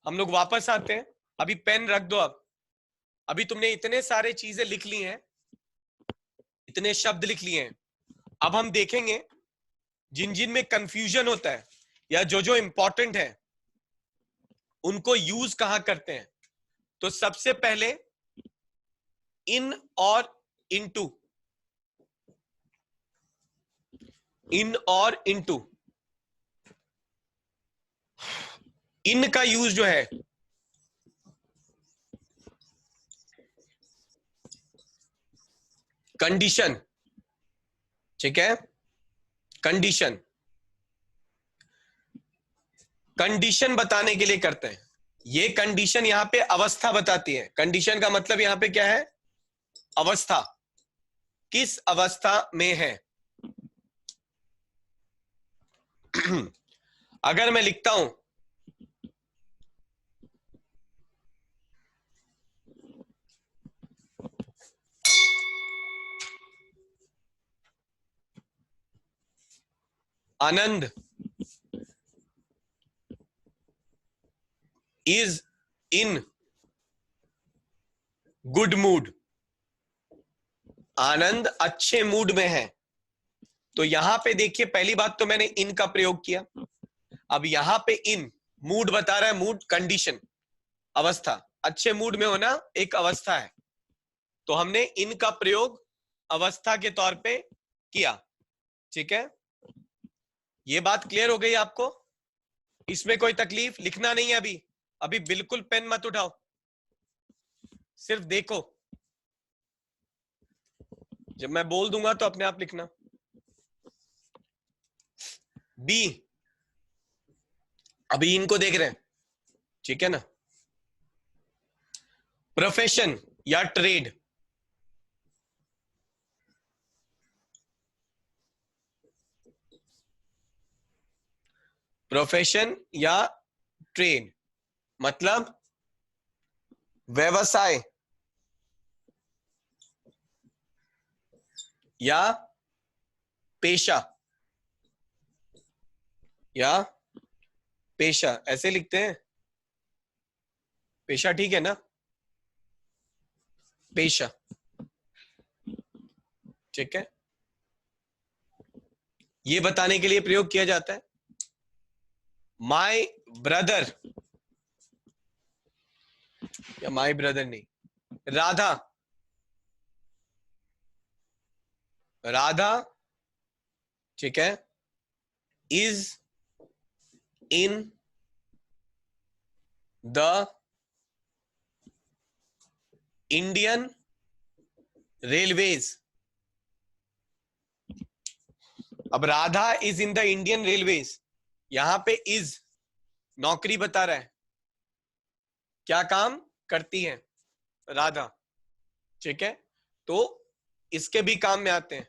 हम लोग वापस आते हैं। अभी पेन रख दो। अब अभी तुमने इतने सारे चीजें लिख ली हैं, इतने शब्द लिख लिए हैं। अब हम देखेंगे जिन जिन में कंफ्यूजन होता है या जो जो इंपॉर्टेंट है उनको यूज कहां करते हैं। तो सबसे पहले इन और इनटू, इन और इनटू। इन का यूज जो है कंडीशन, ठीक है, कंडीशन, कंडीशन बताने के लिए करते हैं। ये कंडीशन यहां पे अवस्था बताती है। कंडीशन का मतलब यहां पे क्या है, अवस्था, किस अवस्था में है। अगर मैं लिखता हूं आनंद इज इन गुड मूड, आनंद अच्छे मूड में है, तो यहां पे देखिए पहली बात तो मैंने इन का प्रयोग किया। अब यहां पे इन मूड बता रहा है, मूड कंडीशन, अवस्था, अच्छे मूड में होना एक अवस्था है, तो हमने इन का प्रयोग अवस्था के तौर पे किया। ठीक है, ये बात क्लियर हो गई आपको, इसमें कोई तकलीफ, लिखना नहीं है अभी, अभी बिल्कुल पेन मत उठाओ, सिर्फ देखो, जब मैं बोल दूंगा तो अपने आप लिखना। बी, अभी इनको देख रहे हैं, ठीक है ना, प्रोफेशन या ट्रेड, प्रोफेशन या ट्रेड मतलब व्यवसाय या पेशा, या पेशा ऐसे लिखते हैं, पेशा ठीक है ना, पेशा, ठीक है, ये बताने के लिए प्रयोग किया जाता है। माय ब्रदर, या माय ब्रदर नहीं, राधा, राधा, ठीक है, is in the Indian railways. अब Radha is in the Indian railways, यहां पे इज नौकरी बता रहा है, क्या काम करती है राधा, ठीक है, तो इसके भी काम में आते हैं।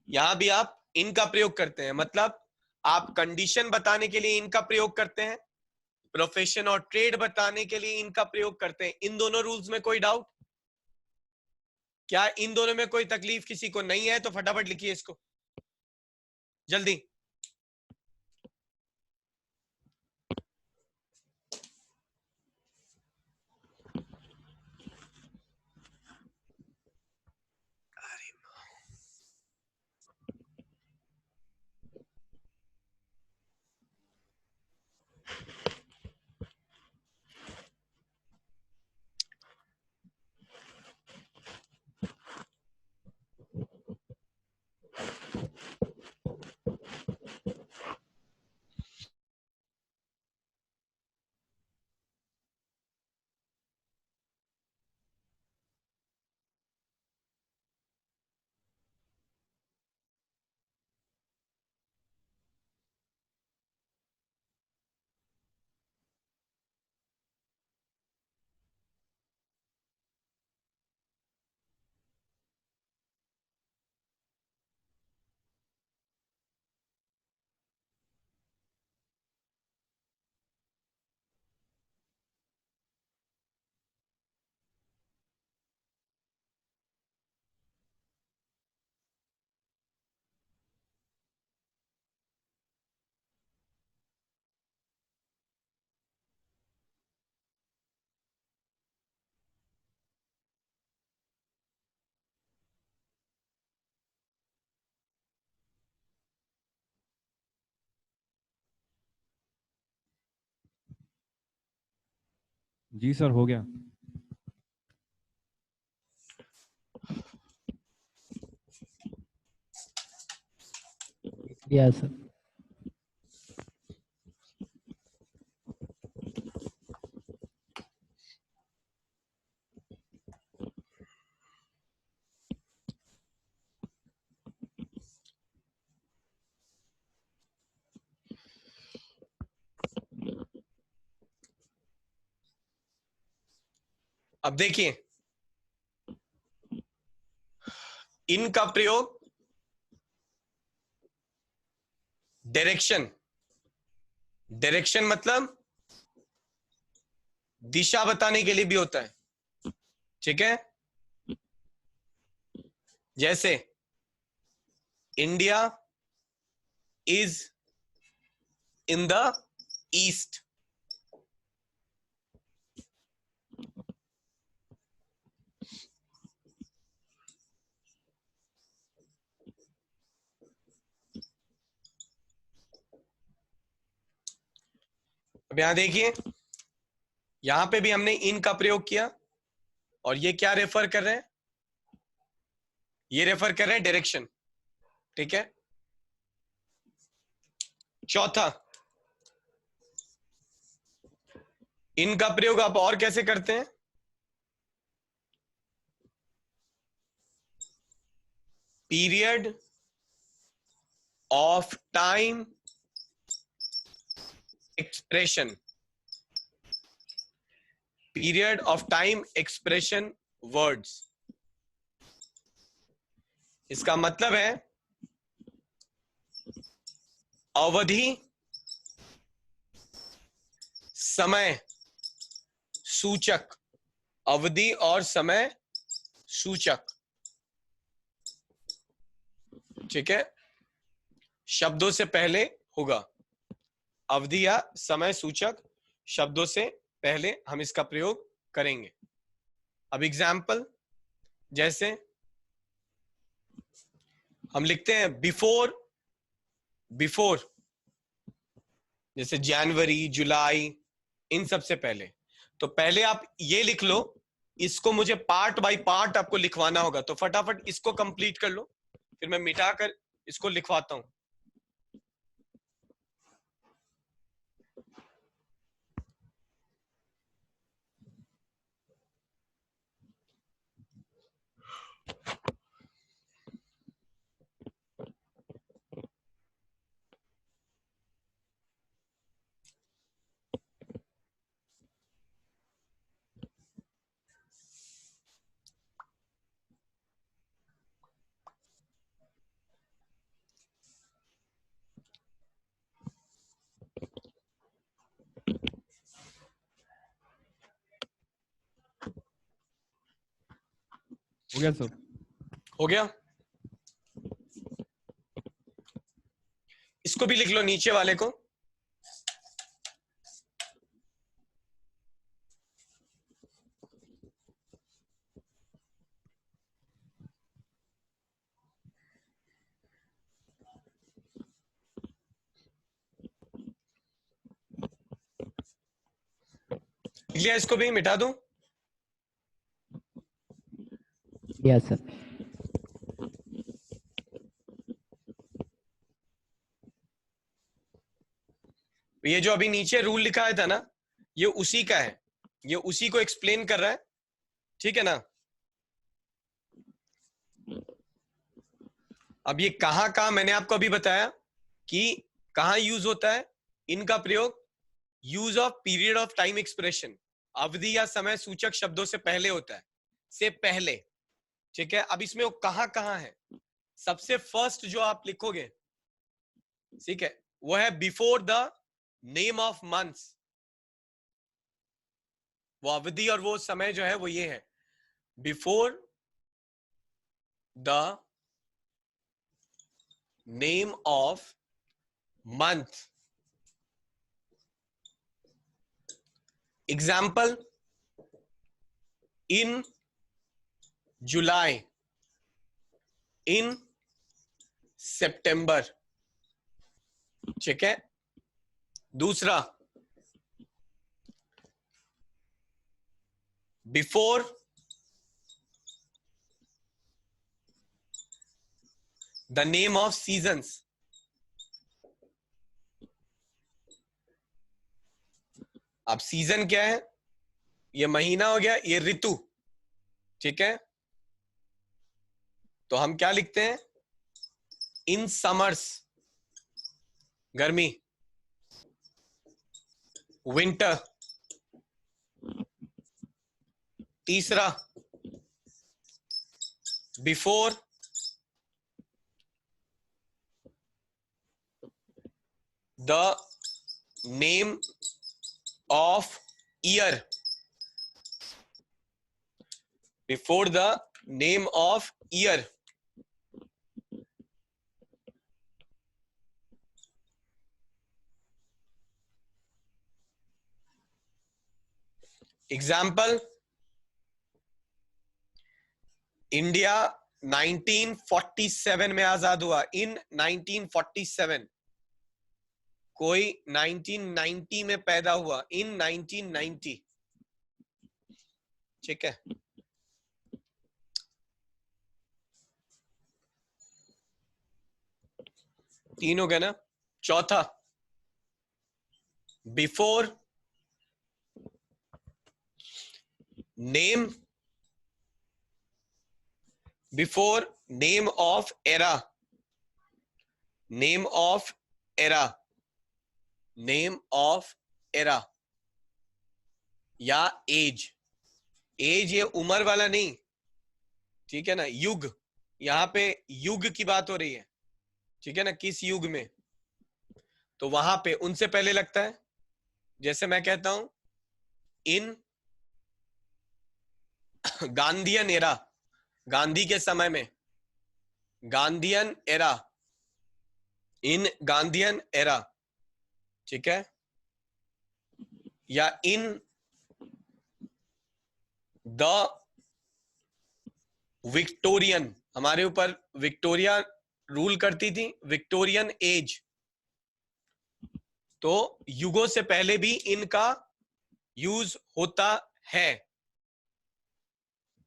यहां भी आप इनका प्रयोग करते हैं, मतलब आप कंडीशन बताने के लिए इनका प्रयोग करते हैं, प्रोफेशन और ट्रेड बताने के लिए इनका प्रयोग करते हैं। इन दोनों रूल्स में कोई डाउट, क्या इन दोनों में कोई तकलीफ किसी को नहीं है तो फटाफट लिखिए इसको, जल्दी। जी सर, हो गया। या सर। अब देखिए, इनका प्रयोग डायरेक्शन, डायरेक्शन मतलब दिशा बताने के लिए भी होता है। ठीक है, जैसे India is in the east, अब यहां देखिए, यहां पे भी हमने इन का प्रयोग किया, और ये क्या रेफर कर रहे हैं? ये रेफर कर रहे हैं डायरेक्शन। ठीक है, चौथा, इनका प्रयोग आप और कैसे करते हैं? Period of time expression, period of time expression words. इसका मतलब है अवधि, समय सूचक, अवधि और समय सूचक। ठीक है, शब्दों से पहले होगा, अवधि या समय सूचक शब्दों से पहले हम इसका प्रयोग करेंगे। अब एग्जाम्पल, जैसे हम लिखते हैं बिफोर, बिफोर जैसे जनवरी, जुलाई, इन सब से पहले। तो पहले आप ये लिख लो, इसको मुझे पार्ट बाय पार्ट आपको लिखवाना होगा, तो फटाफट इसको कंप्लीट कर लो, फिर मैं मिटाकर इसको लिखवाता हूं। हो गया सर। हो गया? उसको भी लिख लो, नीचे वाले को। लिया, इसको भी मिटा दूं? Yes sir. ये जो अभी नीचे रूल लिखा है था ना, ये उसी का है, ये उसी को एक्सप्लेन कर रहा है, ठीक है ना। अब ये कहां कहां मैंने आपको अभी बताया कि कहां यूज होता है इनका प्रयोग। Use of period of time expression, अवधि या समय सूचक शब्दों से पहले होता है, से पहले, ठीक है। अब इसमें वो कहां कहां है, सबसे फर्स्ट जो आप लिखोगे, ठीक है, वो है before the name of months. वो अवधि और वो समय जो है वो ये है, before the name of month. Example, in जुलाई, इन सितंबर, ठीक है। दूसरा, before the name of seasons. अब सीजन क्या है, ये महीना हो गया, ये ऋतु, ठीक है। तो हम क्या लिखते हैं, इन समर्स, गर्मी, विंटर। तीसरा, before the name of year, before the name of year. Example, India 1947 में आजाद हुआ, इन 1947। कोई 1990 में पैदा हुआ, इन 1990, ठीक है। तीन हो गया ना। चौथा, before name, before name of era, name of era, name of era, या एज। एज ये उम्र वाला नहीं, ठीक है ना, युग, यहां पे युग की बात हो रही है, ठीक है ना, किस युग में। तो वहां पे उनसे पहले लगता है, जैसे मैं कहता हूं इन गांधीयन एरा, गांधी के समय में, गांधीयन एरा, इन गांधीयन एरा, ठीक है। या इन द विक्टोरियन, हमारे ऊपर विक्टोरिया रूल करती थी, विक्टोरियन एज। तो युगों से पहले भी इनका यूज होता है,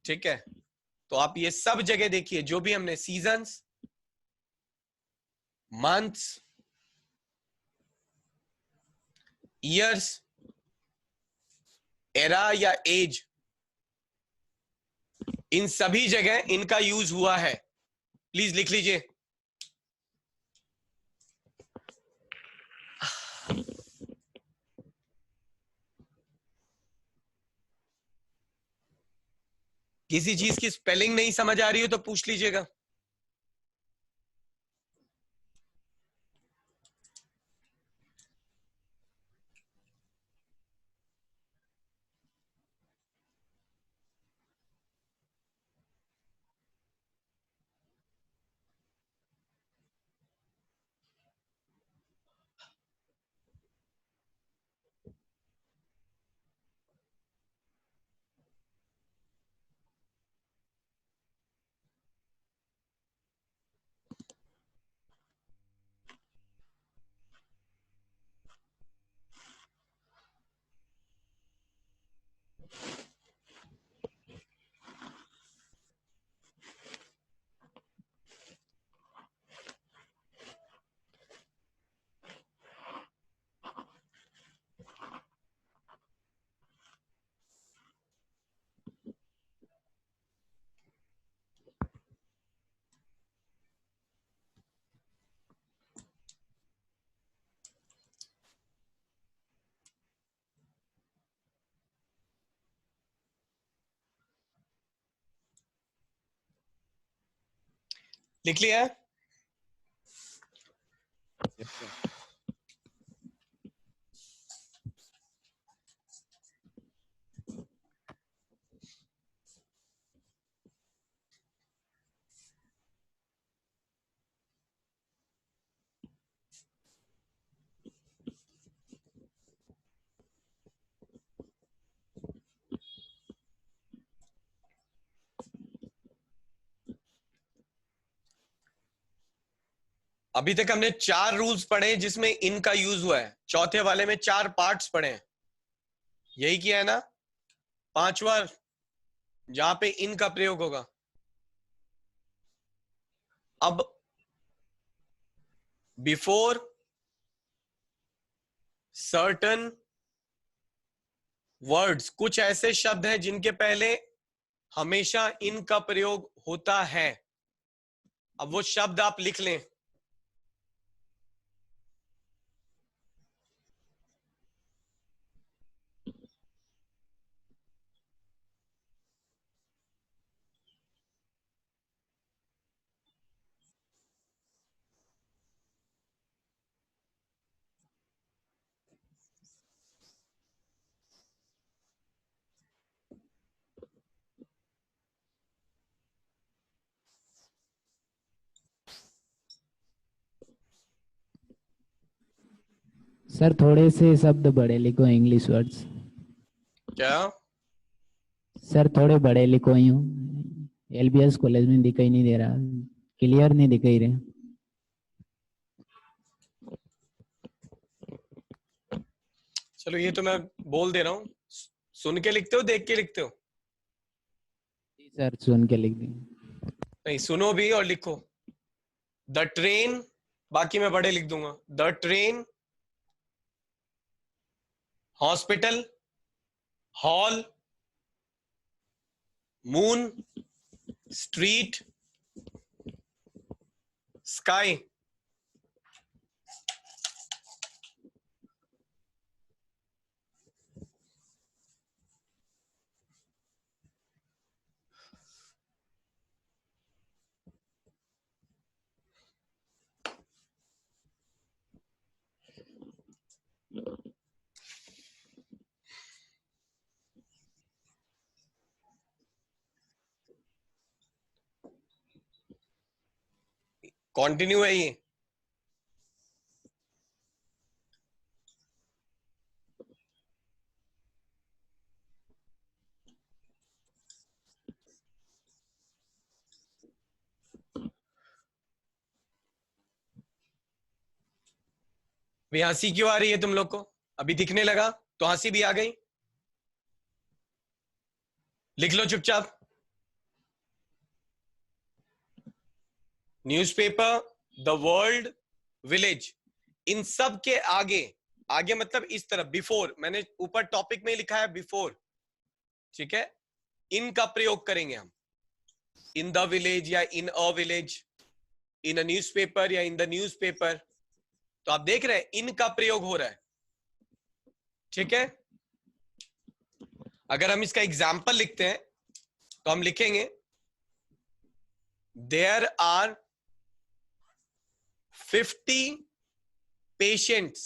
ठीक है। तो आप ये सब जगह देखिए, जो भी हमने सीजन्स, मंथ्स, ईयर्स, एरा या एज, इन सभी जगह इनका यूज हुआ है। प्लीज लिख लीजिए। किसी चीज की स्पेलिंग नहीं समझ आ रही हो तो पूछ लीजिएगा। लिख लिया है? अभी तक हमने 4 रूल्स पढ़े जिसमें इन का यूज हुआ है, चौथे वाले में 4 पार्ट्स पढ़े हैं, यही किया है ना? 5वां जहां पे इन का प्रयोग होगा। अब बिफोर सर्टन वर्ड्स, कुछ ऐसे शब्द हैं जिनके पहले हमेशा इन का प्रयोग होता है। अब वो शब्द आप लिख लें। सर थोड़े से शब्द बड़े लिखो, इंग्लिश वर्ड्स। क्या? सर थोड़े बड़े लिखो, यूं एलबीएस कॉलेज में दिखाई नहीं दे रहा, क्लियर नहीं दिखाई रहे। चलो ये तो मैं बोल दे रहा हूं, सुन के लिखते हो देख के लिखते हो? जी सर, सुन के लिख दी। नहीं, सुनो भी और लिखो। द ट्रेन, बाकी मैं बड़े लिख दूंगा। The train, hospital, hall, moon, street, sky. Continue है ये। अभी हंसी क्यों आ रही है तुम लोग को? अभी दिखने लगा तो हंसी भी आ गई। लिख लो चुपचाप। न्यूज़पेपर, द वर्ल्ड, विलेज, इन सब के आगे, आगे मतलब इस तरफ, बिफोर, मैंने ऊपर टॉपिक में लिखा है बिफोर, ठीक है? इन का प्रयोग करेंगे हम। इन द विलेज या इन a village, in a newspaper या इन द न्यूज़पेपर। तो आप देख रहे हैं इन का प्रयोग हो रहा है, ठीक है? अगर हम इसका एग्जाम्पल लिखते हैं तो हम लिखेंगे there are 50 patients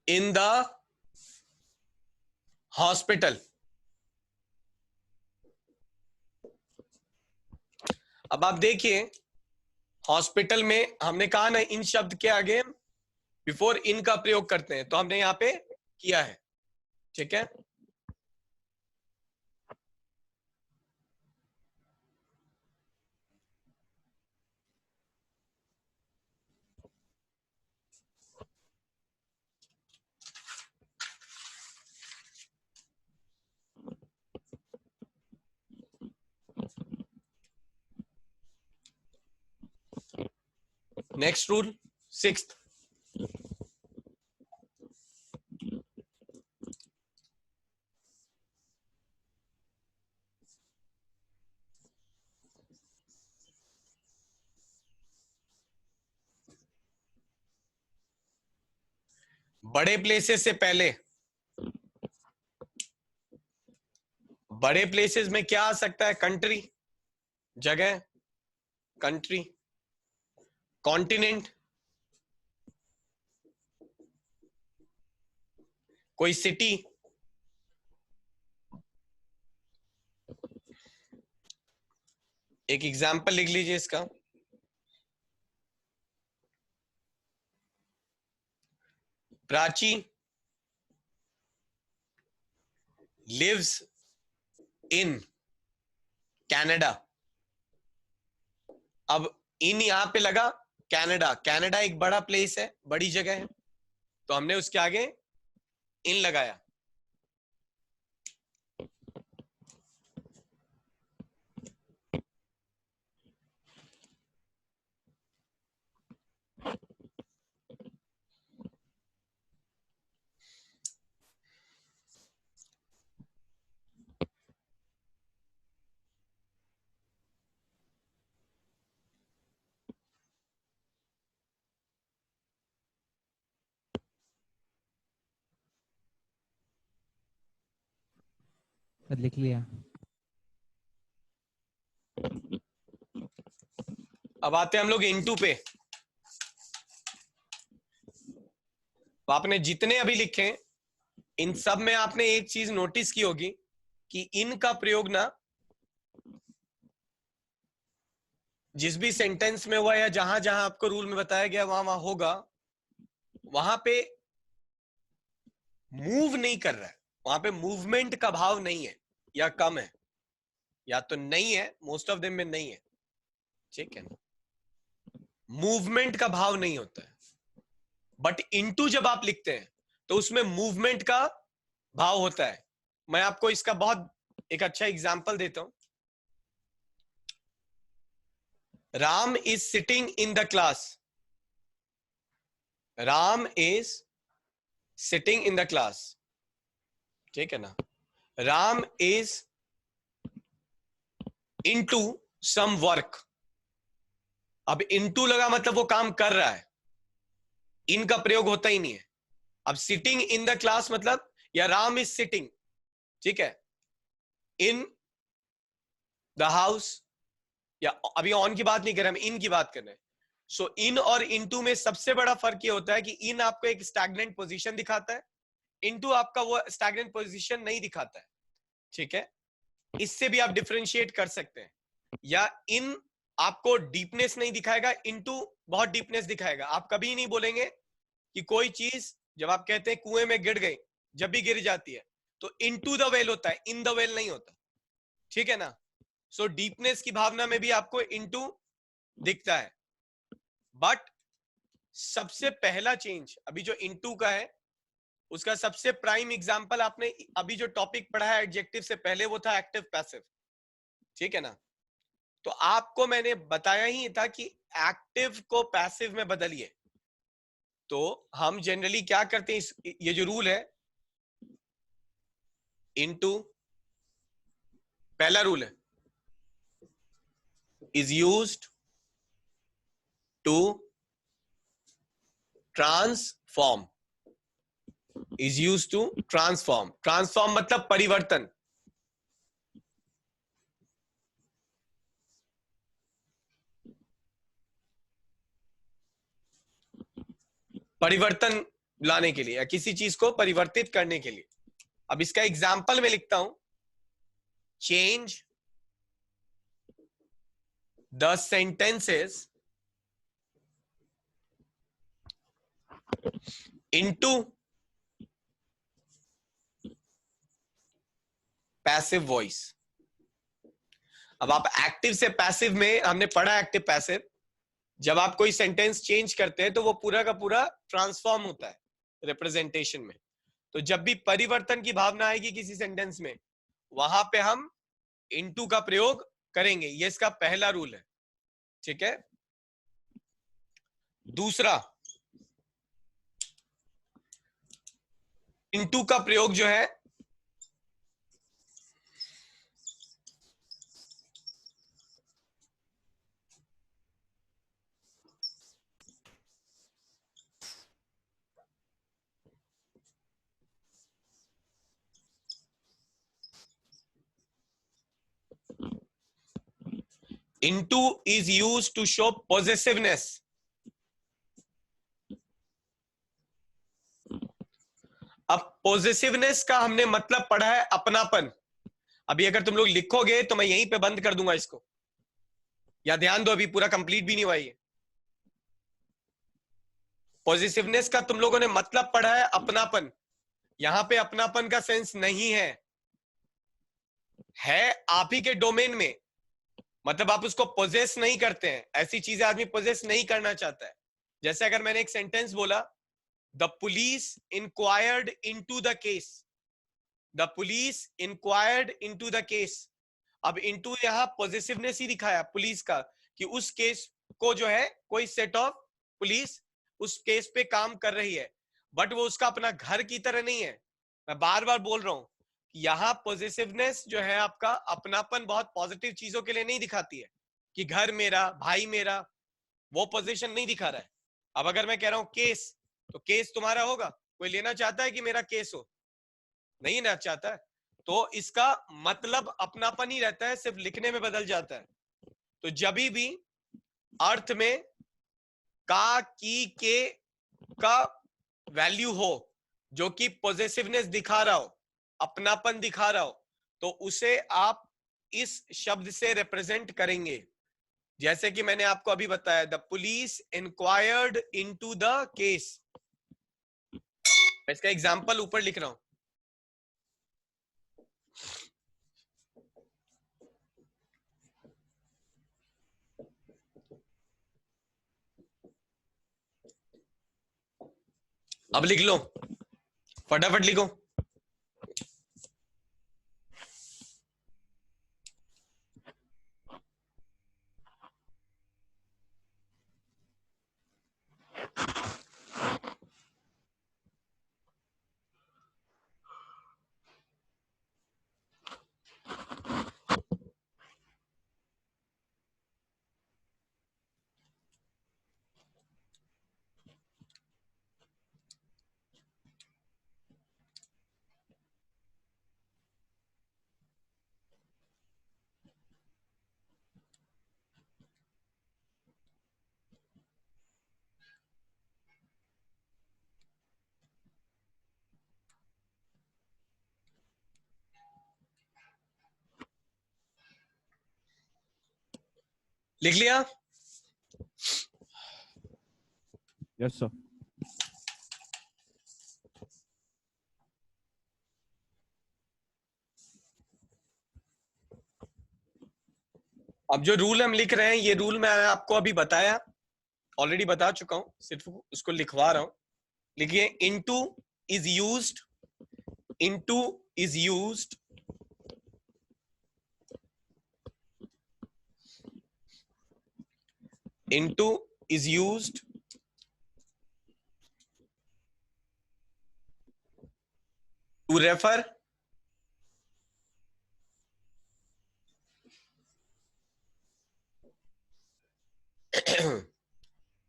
in the hospital। अब आप देखिए, हॉस्पिटल में हमने कहा ना इन शब्द के आगे बिफोर इन का प्रयोग करते हैं, तो हमने यहां पे किया है, ठीक है? नेक्स्ट रूल, 6th, बड़े प्लेसेस से पहले, बड़े प्लेसेस में क्या आ सकता है? कंट्री, जगह, कंट्री, कॉन्टिनेंट, कोई सिटी, एक एग्जाम्पल लिख लीजिए इसका। Prachi lives in Canada. अब इन यहां पे लगा कनाडा, कनाडा एक बड़ा प्लेस है, बड़ी जगह है, तो हमने उसके आगे इन लगाया। लिख लिया। अब आते हैं हम लोग इनटू पे। तो आपने जितने अभी लिखे हैं, इन सब में आपने एक चीज नोटिस की होगी कि इन का प्रयोग ना जिस भी सेंटेंस में हुआ या जहां जहां आपको रूल में बताया गया वहां वहां होगा, वहां पे मूव नहीं कर रहा है, वहां पे मूवमेंट का भाव नहीं है, या कम है, या तो नहीं है, मोस्ट ऑफ देम में नहीं है, ठीक है ना, मूवमेंट का भाव नहीं होता है। बट इनटू जब आप लिखते हैं तो उसमें मूवमेंट का भाव होता है। मैं आपको इसका बहुत एक अच्छा एग्जांपल देता हूं। Ram is sitting in the class, Ram is sitting in the class, ठीक है ना। Ram is into some work. अब इनटू लगा मतलब वो काम कर रहा है, इन का प्रयोग होता ही नहीं है। अब सिटिंग इन द क्लास मतलब या राम इज सिटिंग, ठीक है, इन द हाउस, या अभी ऑन की बात नहीं कर रहे हम, इन की बात कर रहे हैं। सो इन और इनटू में सबसे बड़ा फर्क ये होता है कि इन आपको एक स्टैग्नेंट पोजीशन दिखाता है, इनटू आपका वो स्टैग्नेंट पोजीशन नहीं दिखाता है, ठीक है। इससे भी आप डिफरेंशिएट कर सकते हैं। या इन आपको डीपनेस नहीं दिखाएगा, इनटू बहुत डीपनेस दिखाएगा। आप कभी नहीं बोलेंगे कि कोई चीज जब आप कहते हैं कुएं में गिर गई, जब भी गिर जाती है तो इनटू द वेल होता है, इन द वेल नहीं होता, ठीक है ना। सो डीपनेस की भावना में भी आपको इनटू दिखता है। बट सबसे पहला चेंज अभी जो इनटू का है, उसका सबसे प्राइम एग्जांपल आपने अभी जो टॉपिक पढ़ा है एडजेक्टिव से पहले, वो था एक्टिव पैसिव, ठीक है ना। तो आपको मैंने बताया ही था कि एक्टिव को पैसिव में बदलिए। तो हम जनरली क्या करते हैं, ये जो रूल है इनटू, पहला रूल है, is used to transform, is used to transform. Transform मतलब परिवर्तन। परिवर्तन लाने के लिए या किसी चीज को परिवर्तित करने के लिए। अब इसका एग्जाम्पल मैं लिखता हूं, change the sentences into passive voice. अब आप एक्टिव से पैसिव में, हमने पढ़ा एक्टिव पैसिव, जब आप कोई सेंटेंस चेंज करते हैं तो वो पूरा का पूरा ट्रांसफॉर्म होता है रिप्रेजेंटेशन में। तो जब भी परिवर्तन की भावना आएगी किसी सेंटेंस में, वहां पे हम इनटू का प्रयोग करेंगे। ये इसका पहला रूल है, ठीक है। दूसरा, इनटू का प्रयोग जो है into is used to show possessiveness. अब possessiveness का हमने मतलब पढ़ा है अपनापन. अभी अगर तुम लोग लिखोगे तो मैं यहीं पे बंद कर दूंगा इसको, या ध्यान दो अभी पूरा कंप्लीट भी नहीं हुआ ये. पॉजिटिवनेस का तुम लोगों ने मतलब पढ़ा है अपनापन. यहां पे अपनापन का सेंस नहीं है आप ही के डोमेन में. मतलब आप उसको पोजेस नहीं करते हैं. ऐसी चीजें आदमी पोजेस नहीं करना चाहता है. जैसे अगर मैंने एक सेंटेंस बोला, the police inquired into the case. The police inquired into the case. अब इनटू यहां पॉजिटिवनेस ही दिखाया पुलिस का, कि उस केस को जो है कोई सेट ऑफ पुलिस उस केस पे काम कर रही है, बट वो उसका अपना घर की तरह नहीं है. मैं बार बार बोल रहा हूं, यहां पॉजिटिवनेस जो है आपका अपनापन बहुत पॉजिटिव चीजों के लिए नहीं दिखाती है, कि घर मेरा, भाई मेरा, वो पोजीशन नहीं दिखा रहा है. अब अगर मैं कह रहा हूं केस, तो केस तुम्हारा होगा. कोई लेना चाहता है कि मेरा केस हो? नहीं ना चाहता है. तो इसका मतलब अपनापन ही रहता है, सिर्फ लिखने में बदल जाता है. तो जब भी अर्थ में का, की, के का वैल्यू हो जो कि पॉजिटिवनेस दिखा रहा हो, अपनापन दिखा रहा हो, तो उसे आप इस शब्द से रिप्रेजेंट करेंगे. जैसे कि मैंने आपको अभी बताया, the police inquired into the case. इसका एग्जांपल ऊपर लिख रहा हूं. अब लिख लो, फटाफट लिखो. लिख लिया? Yes sir. अब जो रूल हम लिख रहे हैं, ये रूल मैं आपको अभी बताया, ऑलरेडी बता चुका हूं, सिर्फ उसको लिखवा रहा हूं. लिखिए, into is used, into is used into is used to refer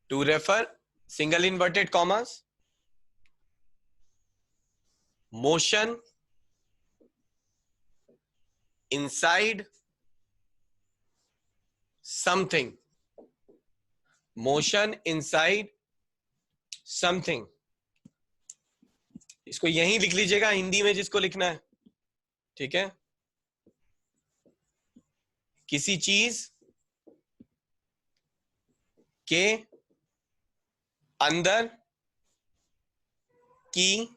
to refer, single inverted commas, motion inside something, motion inside something. इसको यहीं लिख लीजिएगा हिंदी में जिसको लिखना है, ठीक है? किसी चीज के अंदर की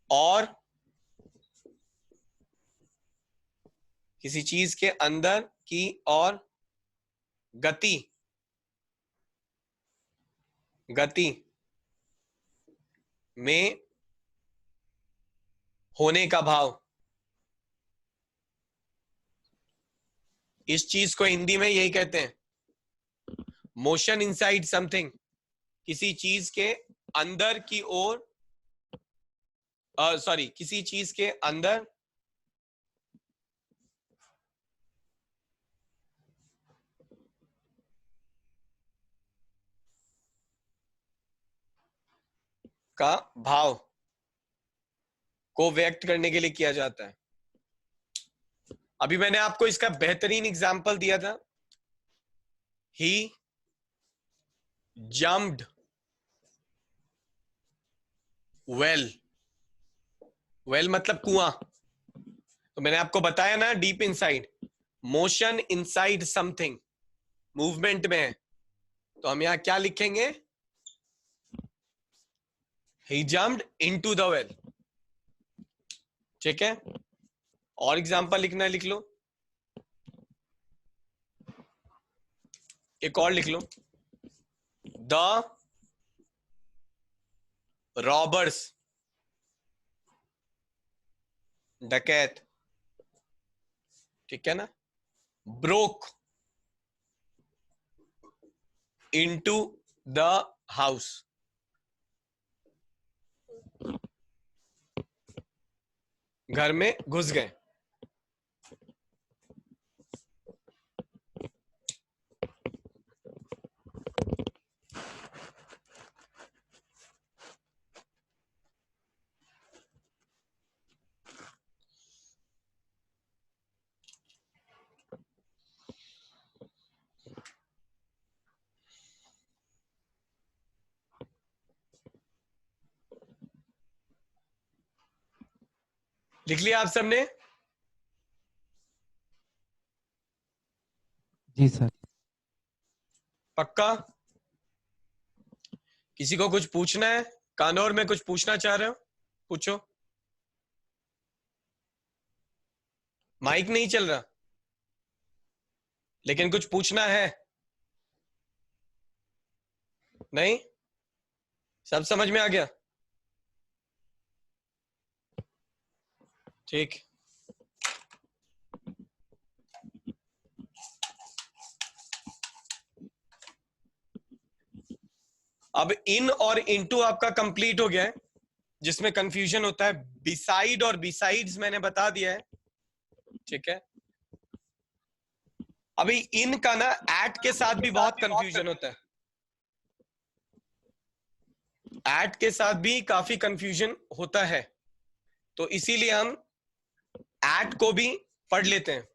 और किसी चीज के अंदर की और गति, गति में होने का भाव. इस चीज को हिंदी में यही कहते हैं, मोशन इनसाइड समथिंग. किसी चीज के अंदर की ओर, सॉरी, किसी चीज के अंदर का भाव को व्यक्त करने के लिए किया जाता है. अभी मैंने आपको इसका बेहतरीन एग्जाम्पल दिया था, ही जम्प्ड वेल। वेल मतलब कुआं। तो मैंने आपको बताया ना, deep inside, motion inside something, movement में है। तो हम यहां क्या लिखेंगे? ही जम्प्ड इनटू द वेल। ठीक है, और एग्जांपल लिखना है लिख लो, एक और लिख लो, द रॉबर्स, डकैत, ठीक है ना, ब्रोक इनटू द हाउस। घर में घुस गए। लिख लिया आप सबने? जी सर। पक्का? किसी को कुछ पूछना है? कानौर में कुछ पूछना चाह रहे हो? पूछो। माइक नहीं चल रहा, लेकिन कुछ पूछना है? नहीं? सब समझ में आ गया? ठीक। अब इन और इनटू आपका कंप्लीट हो गया है, जिसमें कंफ्यूजन होता है। बिसाइड और बिसाइड्स मैंने बता दिया है, ठीक है। अभी इन का ना एट के साथ भी बहुत कंफ्यूजन होता है। एट के साथ भी काफी कंफ्यूजन होता है, तो इसीलिए हम एट को भी पढ़ लेते हैं,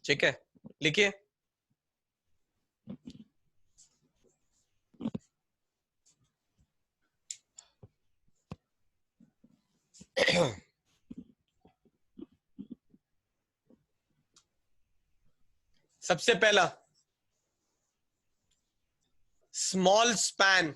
ठीक है। लिखिए, सबसे पहला स्मॉल स्पैन।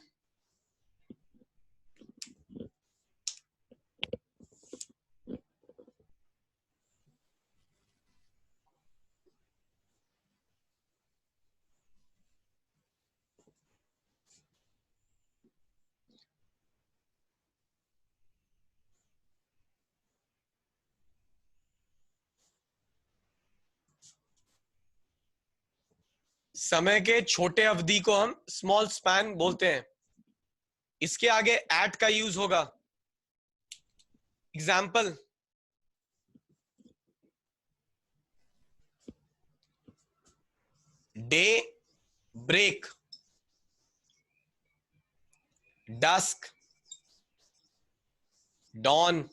समय के छोटे अवधि को हम स्मॉल स्पैन बोलते हैं। इसके आगे एट का यूज होगा। Example, day break, dusk, dawn,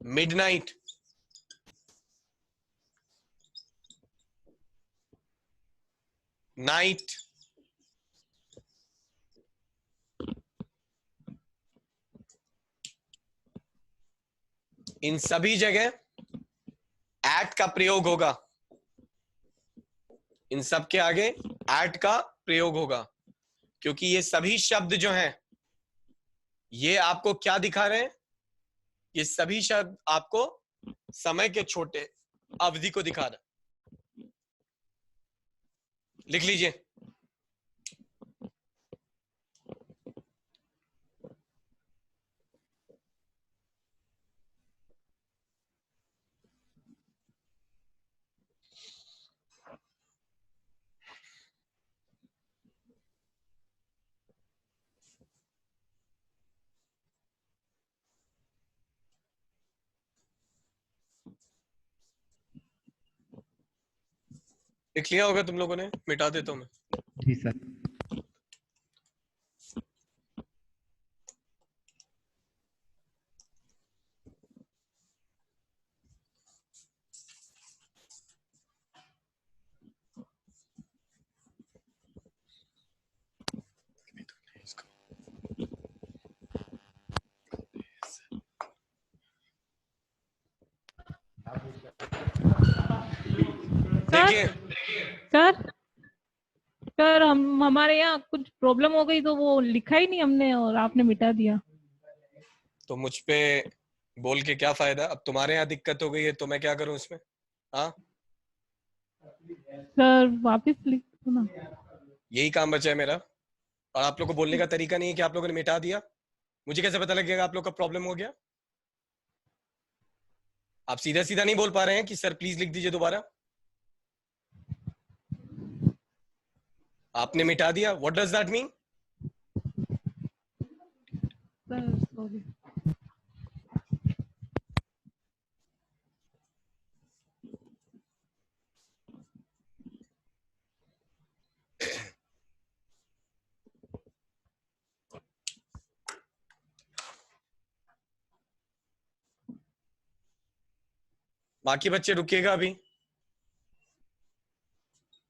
midnight, night. इन सभी जगह एट का प्रयोग होगा। इन सब के आगे एट का प्रयोग होगा, क्योंकि ये सभी शब्द जो हैं, ये आपको क्या दिखा रहे हैं? ये सभी शब्द आपको समय के छोटे अवधि को दिखा रहे हैं। लिख लीजिए, लिख लिया होगा तुम लोगों ने, मिटा देता हूं मैं। जी सर। देखिए सर सर हम हमारे यहाँ कुछ प्रॉब्लम हो गई तो वो लिखा ही नहीं हमने और आपने मिटा दिया। तो मुझ पे बोल के क्या फायदा? अब तुम्हारे यहाँ दिक्कत हो गई है तो मैं क्या करूं इसमें? हाँ, सर वापस लिख दो ना। यही काम बचा है मेरा। और आप लोग को बोलने का तरीका नहीं है कि आप लोगों ने मिटा दिया। मुझे कैसे पता लगेगा आप लोग का प्रॉब्लम हो गया? आप सीधा सीधा नहीं बोल पा रहे हैं कि सर प्लीज लिख दीजिए दोबारा। आपने मिटा दिया, what does that mean? Sir sorry. बाकी बच्चे रुकिएगा अभी,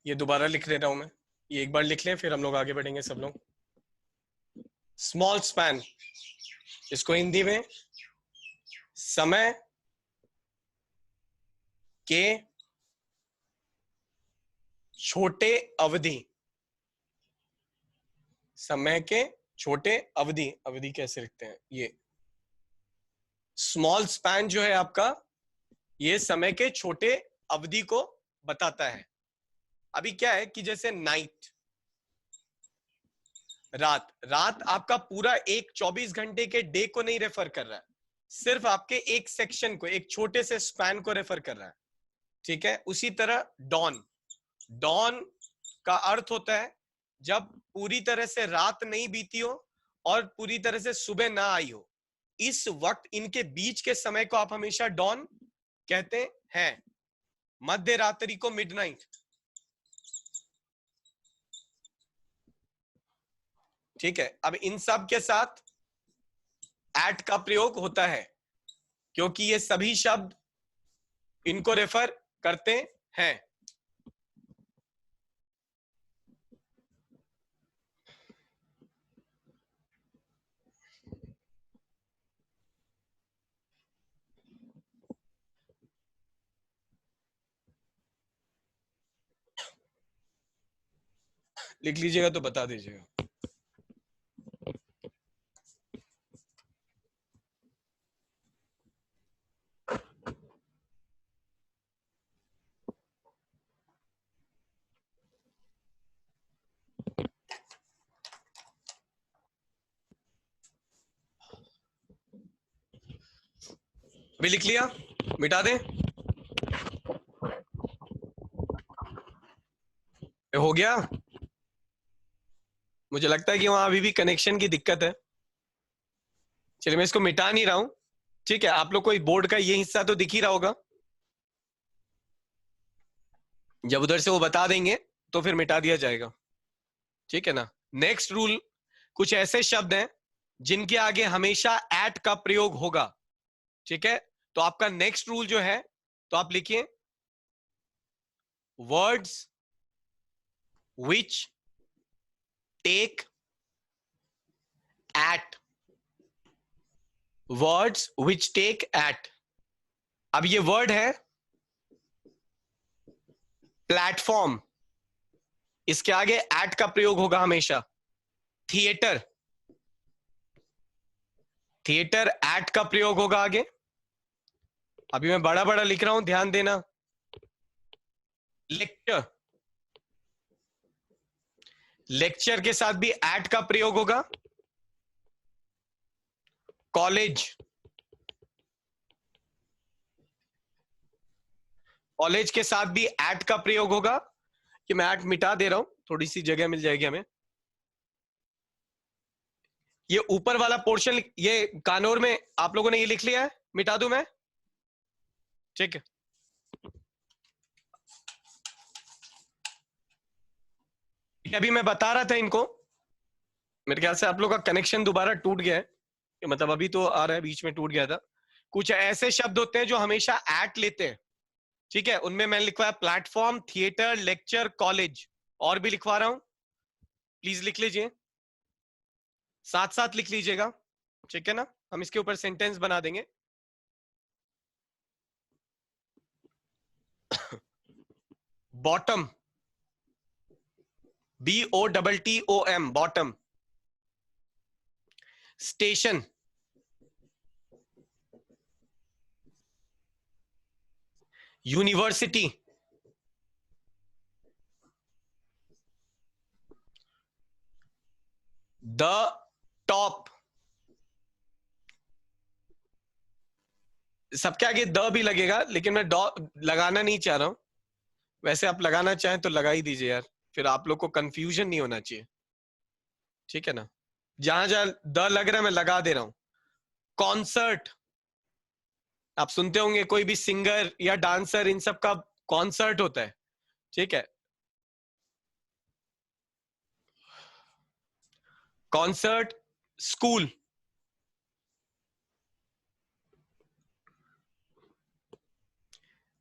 ये दोबारा लिख ले रहा हूं मैं। ये एक बार लिख लें फिर हम लोग आगे बढ़ेंगे सब लोग। स्मॉल स्पैन, इसको हिंदी में समय के छोटे अवधि। समय के छोटे अवधि, अवधि कैसे लिखते हैं? ये स्मॉल स्पैन जो है आपका, ये समय के छोटे अवधि को बताता है। अभी क्या है कि जैसे नाइट, रात, रात आपका पूरा एक 24 घंटे के डे को नहीं रेफर कर रहा है, सिर्फ आपके एक सेक्शन को, एक छोटे से स्पैन को रेफर कर रहा है। ठीक है, उसी तरह डॉन, डॉन का अर्थ होता है जब पूरी तरह से रात नहीं बीती हो और पूरी तरह से सुबह ना आई हो, इस वक्त इनके बीच के समय को आप हमेशा डॉन कहते हैं। मध्य रात्रि को मिडनाइट। ठीक है, अब इन सब के साथ एट का प्रयोग होता है क्योंकि ये सभी शब्द इनको रेफर करते हैं। लिख लीजिएगा तो बता दीजिएगा। अभी लिख लिया? मिटा दें? ये हो गया? मुझे लगता है कि वहां अभी भी कनेक्शन की दिक्कत है। चलिए मैं इसको मिटा नहीं रहा हूं। ठीक है, आप लोग को बोर्ड का ये हिस्सा तो दिख ही रहा होगा। जब उधर से वो बता देंगे तो फिर मिटा दिया जाएगा। ठीक है ना। नेक्स्ट रूल, कुछ ऐसे शब्द हैं जिनके आगे हमेशा एट का प्रयोग होगा। ठीक है, तो आपका नेक्स्ट रूल जो है, तो आप लिखिए words which take at, words which take at. अब ये वर्ड है प्लेटफॉर्म, इसके आगे एट का प्रयोग होगा हमेशा। थिएटर, थिएटर एट का प्रयोग होगा आगे। अभी मैं बड़ा बड़ा लिख रहा हूं, ध्यान देना। लेक्चर, लेक्चर के साथ भी एट का प्रयोग होगा। कॉलेज, कॉलेज के साथ भी एट का प्रयोग होगा। कि मैं एट मिटा दे रहा हूं, थोड़ी सी जगह मिल जाएगी हमें। ये ऊपर वाला पोर्शन, ये कानूर में आप लोगों ने ये लिख लिया है, मिटा दूं मैं? ठीक है, अभी मैं बता रहा था इनको, मेरे ख्याल से आप लोग का कनेक्शन दोबारा टूट गया है, मतलब अभी तो आ रहा है, बीच में टूट गया था। कुछ ऐसे शब्द होते हैं जो हमेशा एट लेते हैं। ठीक है, उनमें मैंने लिखवाया प्लेटफॉर्म, थिएटर, लेक्चर, कॉलेज, और भी लिखवा रहा हूं, प्लीज लिख लीजिए, साथ साथ लिख लीजिएगा। ठीक है ना, हम इसके ऊपर सेंटेंस बना देंगे। Bottom, BOTTOM, bottom. Station, university, the top. सबके आगे द भी लगेगा, लेकिन मैं लगाना नहीं चाह रहा हूं. वैसे आप लगाना चाहें तो लगा ही दीजिए यार, फिर आप लोग को कंफ्यूजन नहीं होना चाहिए. ठीक है ना? जहां जहां द लग रहा है मैं लगा दे रहा हूं. कॉन्सर्ट, आप सुनते होंगे कोई भी सिंगर या डांसर, इन सब का कॉन्सर्ट होता है. ठीक है? कॉन्सर्ट. स्कूल,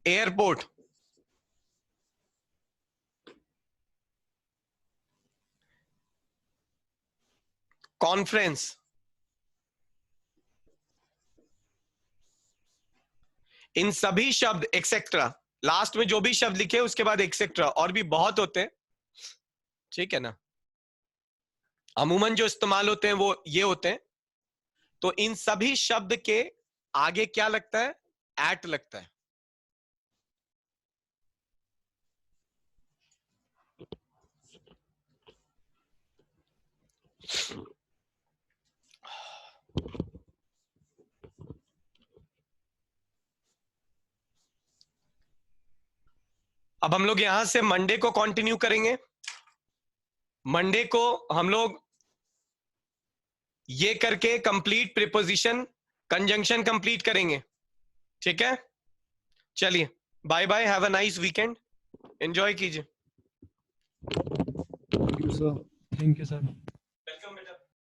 एयरपोर्ट, कॉन्फ्रेंस, इन सभी शब्द एक्सेट्रा, लास्ट में जो भी शब्द लिखे उसके बाद एक्सेट्रा, और भी बहुत होते हैं. ठीक है ना? अमूमन जो इस्तेमाल होते हैं वो ये होते हैं. तो इन सभी शब्द के आगे क्या लगता है? एट लगता है. अब हम लोग यहां से मंडे को कंटिन्यू करेंगे. मंडे को हम लोग ये करके कंप्लीट प्रीपोजिशन कंजंक्शन कंप्लीट करेंगे. ठीक है? चलिए, bye bye, have a nice weekend, enjoy कीजिए. Thank you sir.